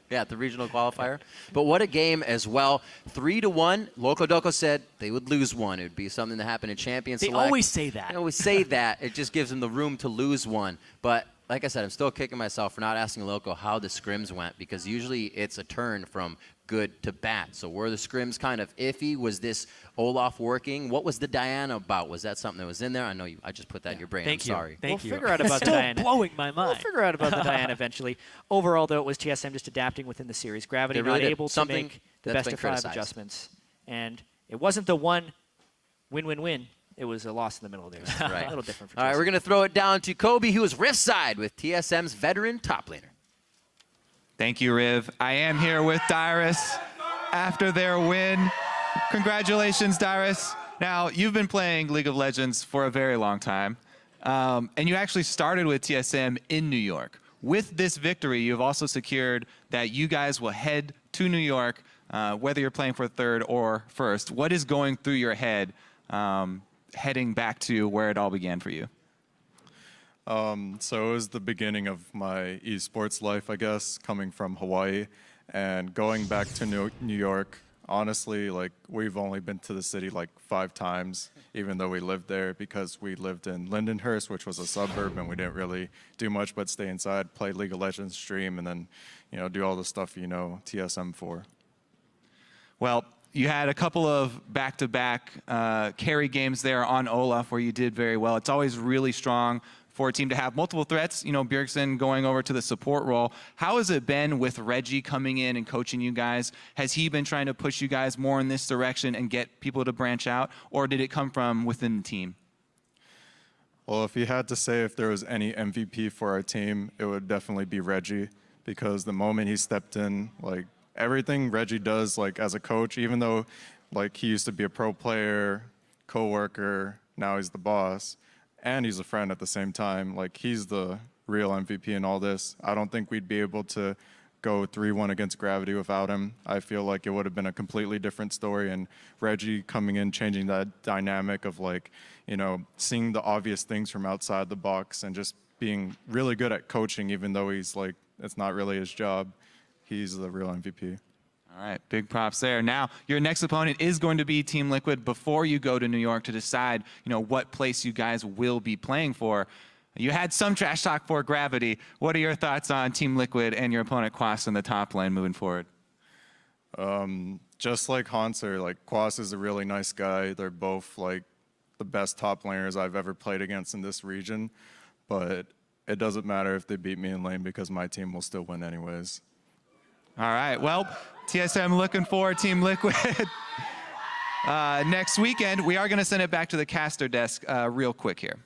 Yeah, the regional qualifier. But what a game as well. 3-1. Loco said they would lose one. It would be something that happened in Champions They Select. always say that. They always say that. It just gives them the room to lose one. But like I said, I'm still kicking myself for not asking Loco how the scrims went, because usually it's a turn from good to bad. So were the scrims kind of iffy? Was this Olaf working? What was the Diana about? Was that something that was in there? I know I just put that in your brain. Thank I'm you. sorry. Thank you. We'll figure out about the Still Diana. blowing my mind. We'll figure out about the Diana eventually. Overall, though, it was TSM just adapting within the series. Gravity They really not did. able to Something make the that's best been of 5 criticized. adjustments. And it wasn't the one win-win-win. It was a loss in the middle there. Right. A little different for All right, TSM. we're going to throw it down to Kobe, who is Rift side with TSM's veteran top laner. Thank you, Riv. I am here with Dyrus after their win. Congratulations, Dyrus. Now, you've been playing League of Legends for a very long time, and you actually started with TSM in New York. With this victory, you've also secured that you guys will head to New York, whether you're playing for 3rd or 1st. What is going through your head heading back to where it all began for you? So it was the beginning of my esports life, I guess, coming from Hawaii and going back to New York. Honestly, like, we've only been to the city like 5 times, even though we lived there, because we lived in Lindenhurst, which was a suburb, and we didn't really do much but stay inside, play League of Legends, stream, and then, do all the stuff, TSM for. Well, you had a couple of back-to-back carry games there on Olaf where you did very well. It's always really strong for a team to have multiple threats, Bjergsen going over to the support role. How has it been with Reggie coming in and coaching you guys? Has he been trying to push you guys more in this direction and get people to branch out, or did it come from within the team? Well, if you had to say if there was any MVP for our team, it would definitely be Reggie, because the moment he stepped in, like, everything Reggie does, like, as a coach, even though, like, he used to be a pro player, co-worker, now he's the boss, and he's a friend at the same time. Like, he's the real MVP in all this. I don't think we'd be able to go 3-1 against Gravity without him. I feel like it would have been a completely different story, and Reggie coming in, changing that dynamic of, like, seeing the obvious things from outside the box and just being really good at coaching, even though he's like, it's not really his job. He's the real MVP. All right, big props there. Now, your next opponent is going to be Team Liquid before you go to New York to decide, what place you guys will be playing for. You had some trash talk for Gravity. What are your thoughts on Team Liquid and your opponent Quas in the top lane moving forward? Just like Hanser, like, Quas is a really nice guy. They're both, like, the best top laners I've ever played against in this region, but it doesn't matter if they beat me in lane because my team will still win anyways. All right, well, TSM looking for Team Liquid next weekend. We are going to send it back to the caster desk real quick here.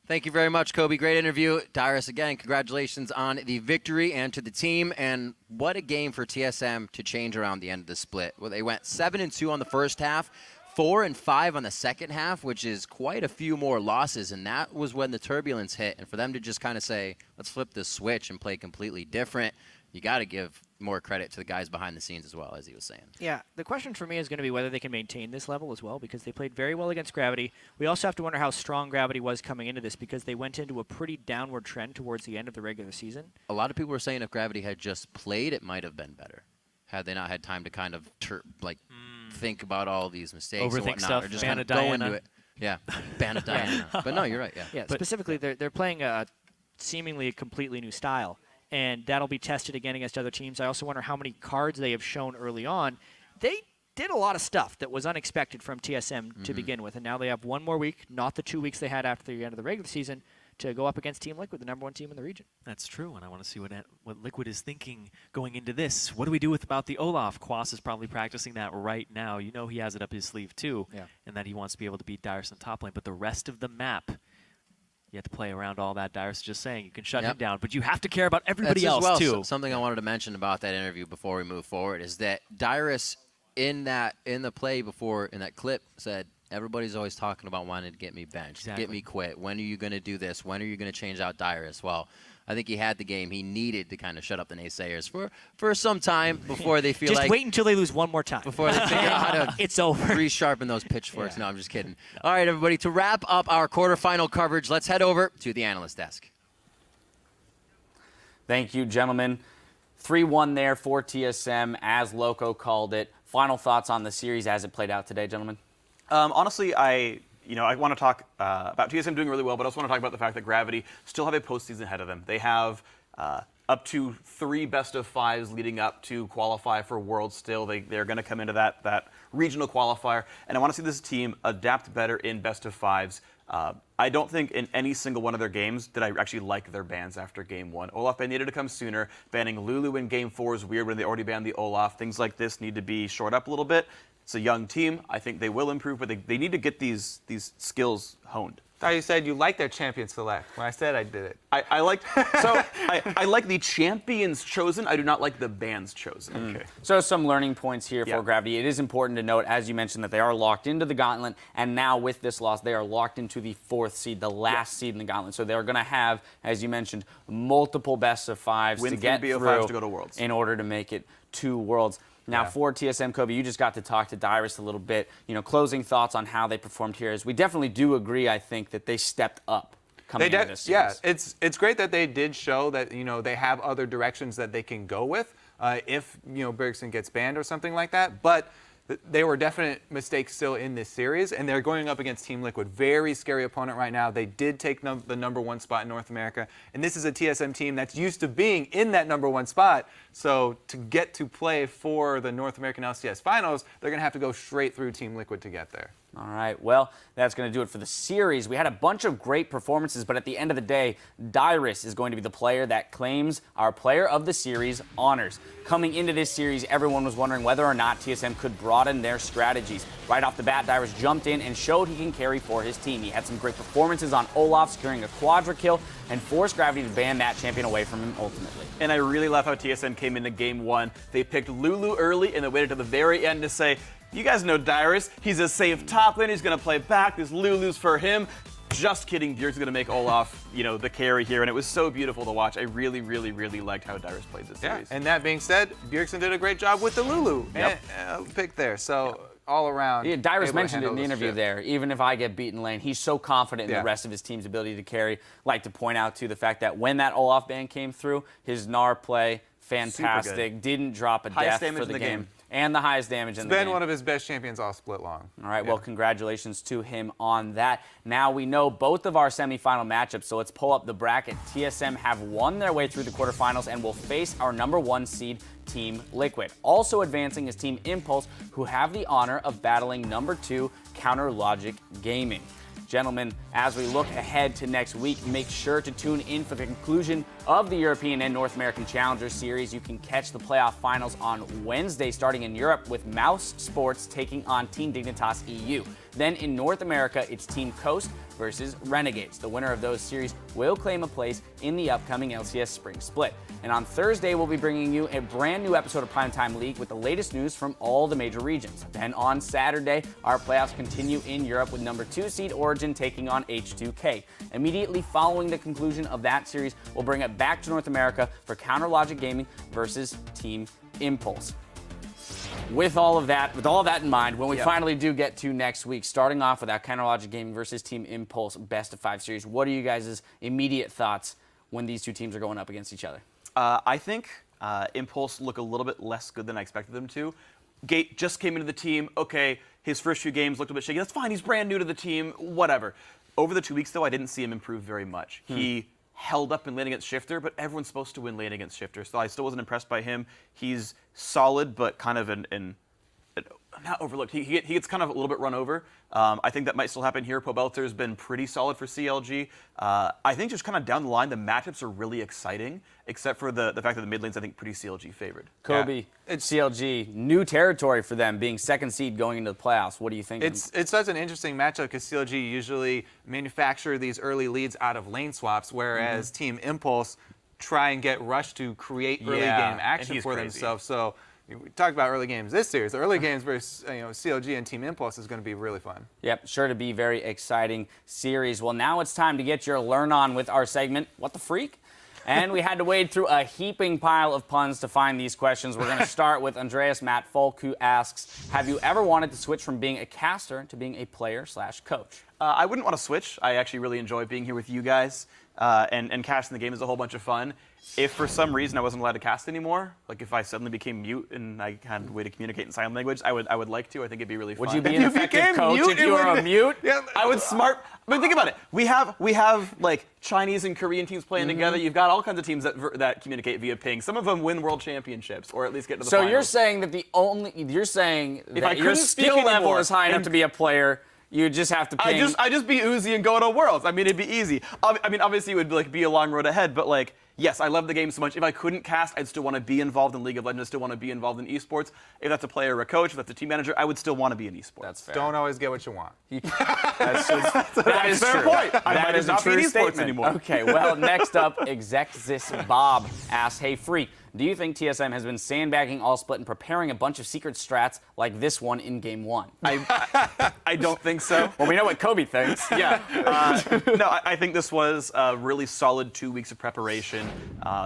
Thank you very much, Kobe. Great interview. Dyrus, again, congratulations on the victory and to the team. And what a game for TSM to change around the end of the split. Well, they went 7-2 on the first half, 4-5 on the second half, which is quite a few more losses. And that was when the turbulence hit. And for them to just kind of say, let's flip this switch and play completely different, you got to give more credit to the guys behind the scenes as well, as he was saying. Yeah, the question for me is going to be whether they can maintain this level as well, because they played very well against Gravity. We also have to wonder how strong Gravity was coming into this, because they went into a pretty downward trend towards the end of the regular season. A lot of people were saying if Gravity had just played, it might have been better, had they not had time to kind of think about all these mistakes and Overthink whatnot, stuff, or just ban kind a of go into Diana. it. Yeah, ban a Diana. But no, you're right. Yeah. Yeah, But- specifically, they're playing a seemingly a completely new style, and that'll be tested again against other teams. I also wonder how many cards they have shown early on. They did a lot of stuff that was unexpected from TSM to begin with, and now they have one more week, not the 2 weeks they had after the end of the regular season, to go up against Team Liquid, the #1 team in the region. That's true, and I want to see what Liquid is thinking going into this. What do we do about the Olaf? Quas is probably practicing that right now. You know he has it up his sleeve too, and that he wants to be able to beat Dyrus on top lane. But the rest of the map, you have to play around all that. Dyrus is just saying you can shut him down, but you have to care about everybody else too. Something I wanted to mention about that interview before we move forward is that Dyrus in that clip said, everybody's always talking about wanting to get me benched, get me quit. When are you going to do this? When are you going to change out Dyrus? Well, I think he had the game. He needed to kind of shut up the naysayers for some time before they feel just wait until they lose one more time. Before they figure out how to it's over. resharpen those pitchforks. No, I'm just kidding. All right, everybody, to wrap up our quarterfinal coverage, let's head over to the analyst desk. Thank you, gentlemen. 3-1 there for TSM, as Loco called it. Final thoughts on the series as it played out today, gentlemen? Honestly, I want to talk about TSM doing really well, but I also want to talk about the fact that Gravity still have a postseason ahead of them. They have up to 3 best-of-5s leading up to qualify for Worlds still. They're going to come into that regional qualifier, and I want to see this team adapt better in best-of-5s. I don't think in any single one of their games did I actually like their bans after Game 1. Olaf ban needed to come sooner. Banning Lulu in Game 4 is weird when they already banned the Olaf. Things like this need to be shored up a little bit. It's a young team. I think they will improve, but they need to get these skills honed. I thought you said you liked their champion select. When I said I did it. I like the champions chosen. I do not like the bans chosen. Okay. So some learning points here for Gravity. It is important to note, as you mentioned, that they are locked into the Gauntlet, and now with this loss, they are locked into the 4th seed, the last seed in the Gauntlet. So they're going to have, as you mentioned, multiple best-of-5s to get through to go to Worlds in order to make it to Worlds. Now, for TSM, Kobe, you just got to talk to Dyrus a little bit. Closing thoughts on how they performed here. As we definitely do agree, I think, that they stepped up coming into this series. Yeah, it's great that they did show that, they have other directions that they can go with if, Bergson gets banned or something like that. But they were definite mistakes still in this series, and they're going up against Team Liquid. Very scary opponent right now. They did take the #1 spot in North America, and this is a TSM team that's used to being in that #1 spot. So to get to play for the North American LCS Finals, they're going to have to go straight through Team Liquid to get there. All right, well, that's going to do it for the series. We had a bunch of great performances, but at the end of the day, Dyrus is going to be the player that claims our Player of the Series honors. Coming into this series, everyone was wondering whether or not TSM could broaden their strategies. Right off the bat, Dyrus jumped in and showed he can carry for his team. He had some great performances on Olaf, securing a quadra kill, and forced Gravity to ban that champion away from him ultimately. And I really love how TSM came into Game 1. They picked Lulu early and they waited to the very end to say, you guys know Dyrus. He's a safe top lane. He's going to play back. This Lulu's for him. Just kidding. Bjergsen's going to make Olaf, the carry here. And it was so beautiful to watch. I really, really, really liked how Dyrus played this series. And that being said, Bjergsen did a great job with the Lulu pick there. So all around. Yeah, Dyrus mentioned it in the interview there. Even if I get beaten lane, he's so confident in the rest of his team's ability to carry. Like to point out, too, the fact that when that Olaf ban came through, his Gnar play, fantastic. Didn't drop a death for the game. And the highest damage in the game. It's been one of his best champions all split long. All right, well, congratulations to him on that. Now we know both of our semifinal matchups, so let's pull up the bracket. TSM have won their way through the quarterfinals and will face our #1 seed, Team Liquid. Also advancing is Team Impulse, who have the honor of battling #2, Counter Logic Gaming. Gentlemen, as we look ahead to next week, make sure to tune in for the conclusion of the European and North American Challengers Series. You can catch the playoff finals on Wednesday, starting in Europe with Mouse Sports taking on Team Dignitas EU. Then in North America, it's Team Coast versus Renegades. The winner of those series will claim a place in the upcoming LCS Spring Split. And on Thursday, we'll be bringing you a brand new episode of Primetime League with the latest news from all the major regions. Then on Saturday, our playoffs continue in Europe with #2 seed Origin taking on H2K. Immediately following the conclusion of that series, we'll bring it back to North America for Counter Logic Gaming versus Team Impulse. With all of that in mind, when we finally do get to next week, starting off with that Counter Logic Gaming versus Team Impulse best-of-5 series, what are you guys' immediate thoughts when these two teams are going up against each other? I think Impulse look a little bit less good than I expected them to. Gate just came into the team. Okay, his first few games looked a bit shaky. That's fine. He's brand new to the team. Whatever. Over the 2 weeks, though, I didn't see him improve very much. He held up in lane against Shifter, but everyone's supposed to win lane against Shifter, so I still wasn't impressed by him. He's solid, but kind of not overlooked. He gets kind of a little bit run over. I think that might still happen here. Pobelter's been pretty solid for CLG. I think just kind of down the line, the matchups are really exciting, except for the fact that the mid lane's, I think, pretty CLG favored. Kobe, it's CLG, new territory for them, being second seed going into the playoffs. What do you think? It's such an interesting matchup because CLG usually manufacture these early leads out of lane swaps, whereas Team Impulse try and get Rush to create early game action for themselves. So we talked about early games this series. The early games versus CLG and Team Impulse is going to be really fun. Yep, sure to be very exciting series. Well, now it's time to get your learn on with our segment, What the Freak? And we had to wade through a heaping pile of puns to find these questions. We're going to start with Andreas Matt Folk, who asks, have you ever wanted to switch from being a caster to being a player/coach? I wouldn't want to switch. I actually really enjoy being here with you guys. And casting the game is a whole bunch of fun. If for some reason I wasn't allowed to cast anymore, like if I suddenly became mute and I had a way to communicate in sign language, I would like to. I think it'd be really fun. Would you be an effective coach if you were a mute? Yeah, I would smart. But think about it. We have like Chinese and Korean teams playing together. You've got all kinds of teams that communicate via ping. Some of them win world championships or at least get to the finals. So you're saying that your skill level is high enough to be a player. You just have to ping. I just be Uzi and go to Worlds. I mean, it'd be easy. I mean, obviously it would be a long road ahead, but like, yes, I love the game so much. If I couldn't cast, I'd still want to be involved in League of Legends. I'd still want to be involved in esports. If that's a player or a coach, if that's a team manager, I would still want to be in esports. That's fair. Don't always get what you want. That's a fair point. That is a not true esports statement. anymore. Okay, well, next up, Exexis Bob asks, hey, Freak, do you think TSM has been sandbagging all split and preparing a bunch of secret strats like this one in Game 1? I don't think so. Well, we know what Kobe thinks. Yeah. No, I think this was a really solid 2 weeks of preparation.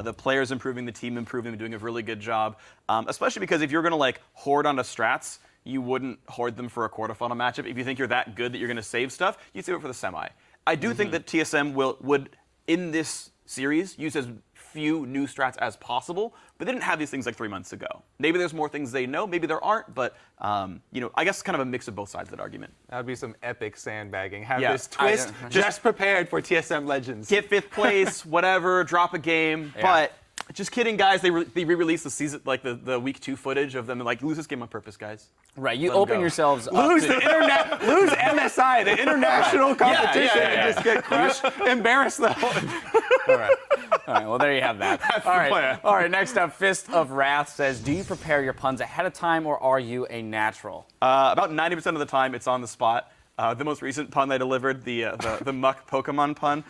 The players improving, the team improving, doing a really good job. Especially because if you're going to like hoard onto strats, you wouldn't hoard them for a quarterfinal matchup. If you think you're that good that you're going to save stuff, you'd save it for the semi. I do think that TSM would, in this series, use as few new strats as possible, but they didn't have these things like 3 months ago. Maybe there's more things they know, maybe there aren't, but I guess kind of a mix of both sides of that argument. That would be some epic sandbagging. Have Yeah, this twist just prepared for TSM Legends. Get 5th place, whatever, drop a game, but just kidding, guys. They re-released the season, like the week 2 footage of them, and like, lose this game on purpose, guys. Right, you open yourselves up. Lose MSI, the international competition, and just get crushed, embarrass them. All right, well, there you have that. All right, next up, Fist of Wrath says, do you prepare your puns ahead of time, or are you a natural? About 90% of the time, it's on the spot. The most recent pun I delivered, the muck Pokemon pun.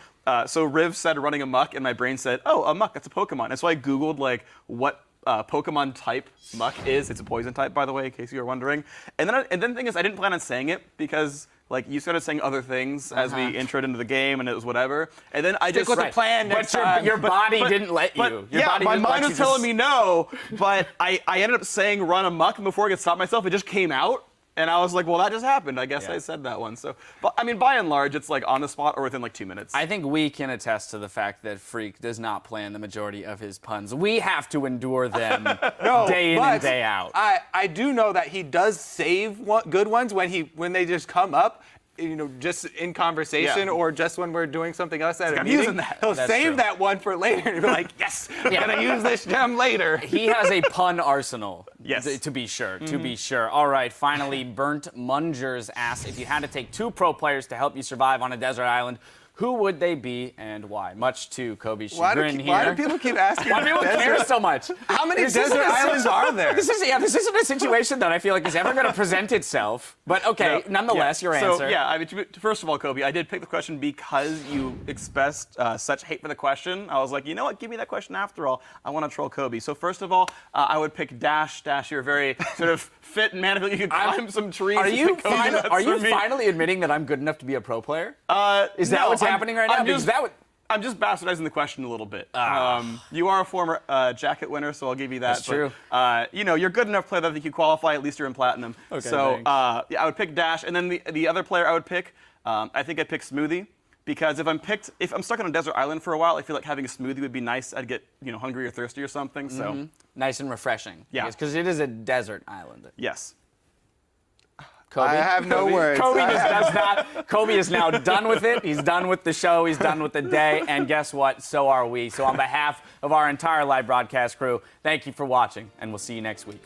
So Riv said running amok, and my brain said, oh, a muck, that's a Pokemon. And so I Googled, like, what Pokemon type muck is. It's a poison type, by the way, in case you were wondering. And then the thing is, I didn't plan on saying it because, like, you started saying other things as we introed into the game, and it was whatever. And then I just with the plan next time. Your body didn't let you. My mind was telling me no, but I ended up saying run amok, and before I could stop myself, it just came out. And I was like, well, that just happened. I guess I said that one. So, but I mean, by and large, it's like on the spot or within like 2 minutes. I think we can attest to the fact that Freak does not plan the majority of his puns. We have to endure them day in and day out. I do know that he does save good ones when they just come up. Just in conversation or just when we're doing something else at a meeting, he'll save that one for later and be like, yes, I'm gonna use this gem later. He has a pun arsenal. Yes. To be sure, to be sure. All right, finally, Burnt Mungers asks, if you had to take 2 pro players to help you survive on a desert island, who would they be and why? Much to Kobe's chagrin here. Why do people keep asking? Why do people care so much? How many desert islands are there? This isn't a situation that I feel like is ever going to present itself. But okay, nonetheless, your answer. So yeah, I mean, first of all, Kobe, I did pick the question because you expressed such hate for the question. I was like, you know what? Give me that question after all. I want to troll Kobe. So first of all, I would pick Dash. Dash, you're very sort of fit and manly. You could climb some trees. Are you finally admitting that I'm good enough to be a pro player? Is that what's happening right now? I'm just bastardizing the question a little bit. You are a former jacket winner, so I'll give you that. That's true. You're good enough player that I think you qualify. At least you're in platinum. Okay, so I would pick Dash, and then the other player I would pick, I think I'd pick Smoothie, because if I'm stuck on a desert island for a while, I feel like having a smoothie would be nice. I'd get hungry or thirsty or something. So nice and refreshing. Yeah, because it is a desert island. Yes. Kobe? I have no words. Kobe just does not. Kobe is now done with it. He's done with the show. He's done with the day. And guess what? So are we. So on behalf of our entire live broadcast crew, thank you for watching, and we'll see you next week.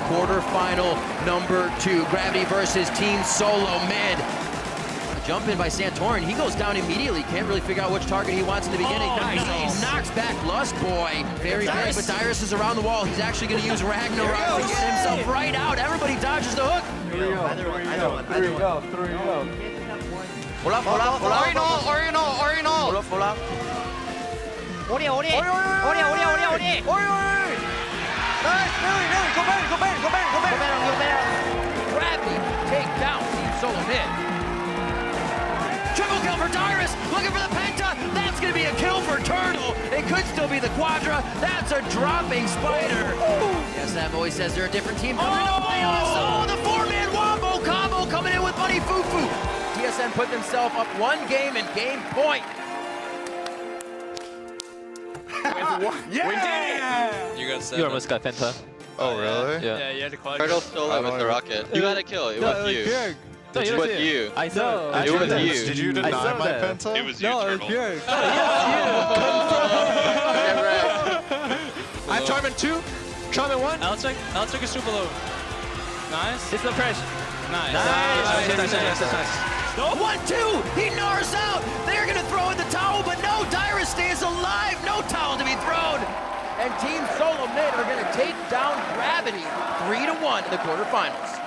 quarterfinal number 2. Gravity versus Team SoloMid. A jump in by Santorin. He goes down immediately. Can't really figure out which target he wants in the beginning. Nice. He knocks back Lust Boy. Very big, but Dyrus is around the wall. He's actually going to use Ragnarok to get himself right out. Everybody dodges the hook. Either one. Pull up. 오리. Gravity take down Team SoloMid. Triple kill for Dyrus, looking for the penta. That's going to be a kill for Turtle. It could still be the Quadra. That's a dropping spider. TSM always says they're a different team. The 4-man wombo combo coming in with Money Fufu. TSM put themselves up 1 game and game point. You almost got Penta. Oh, really? Yeah. you had to collect. Turtle stole it with the rocket. You got a kill. It was you. It was you. I saw It was you. Did you deny my penta? It was you, Turtle. I Charmin 2, Charmin 1. Let's take a super low. Nice. It's no pressure. Nice. Nice. 1-2, he gnars out. They're gonna throw in the towel, but no, Dyrus stays alive. No towel to be thrown. And Team SoloMid are gonna take down Gravity 3-1 in the quarterfinals.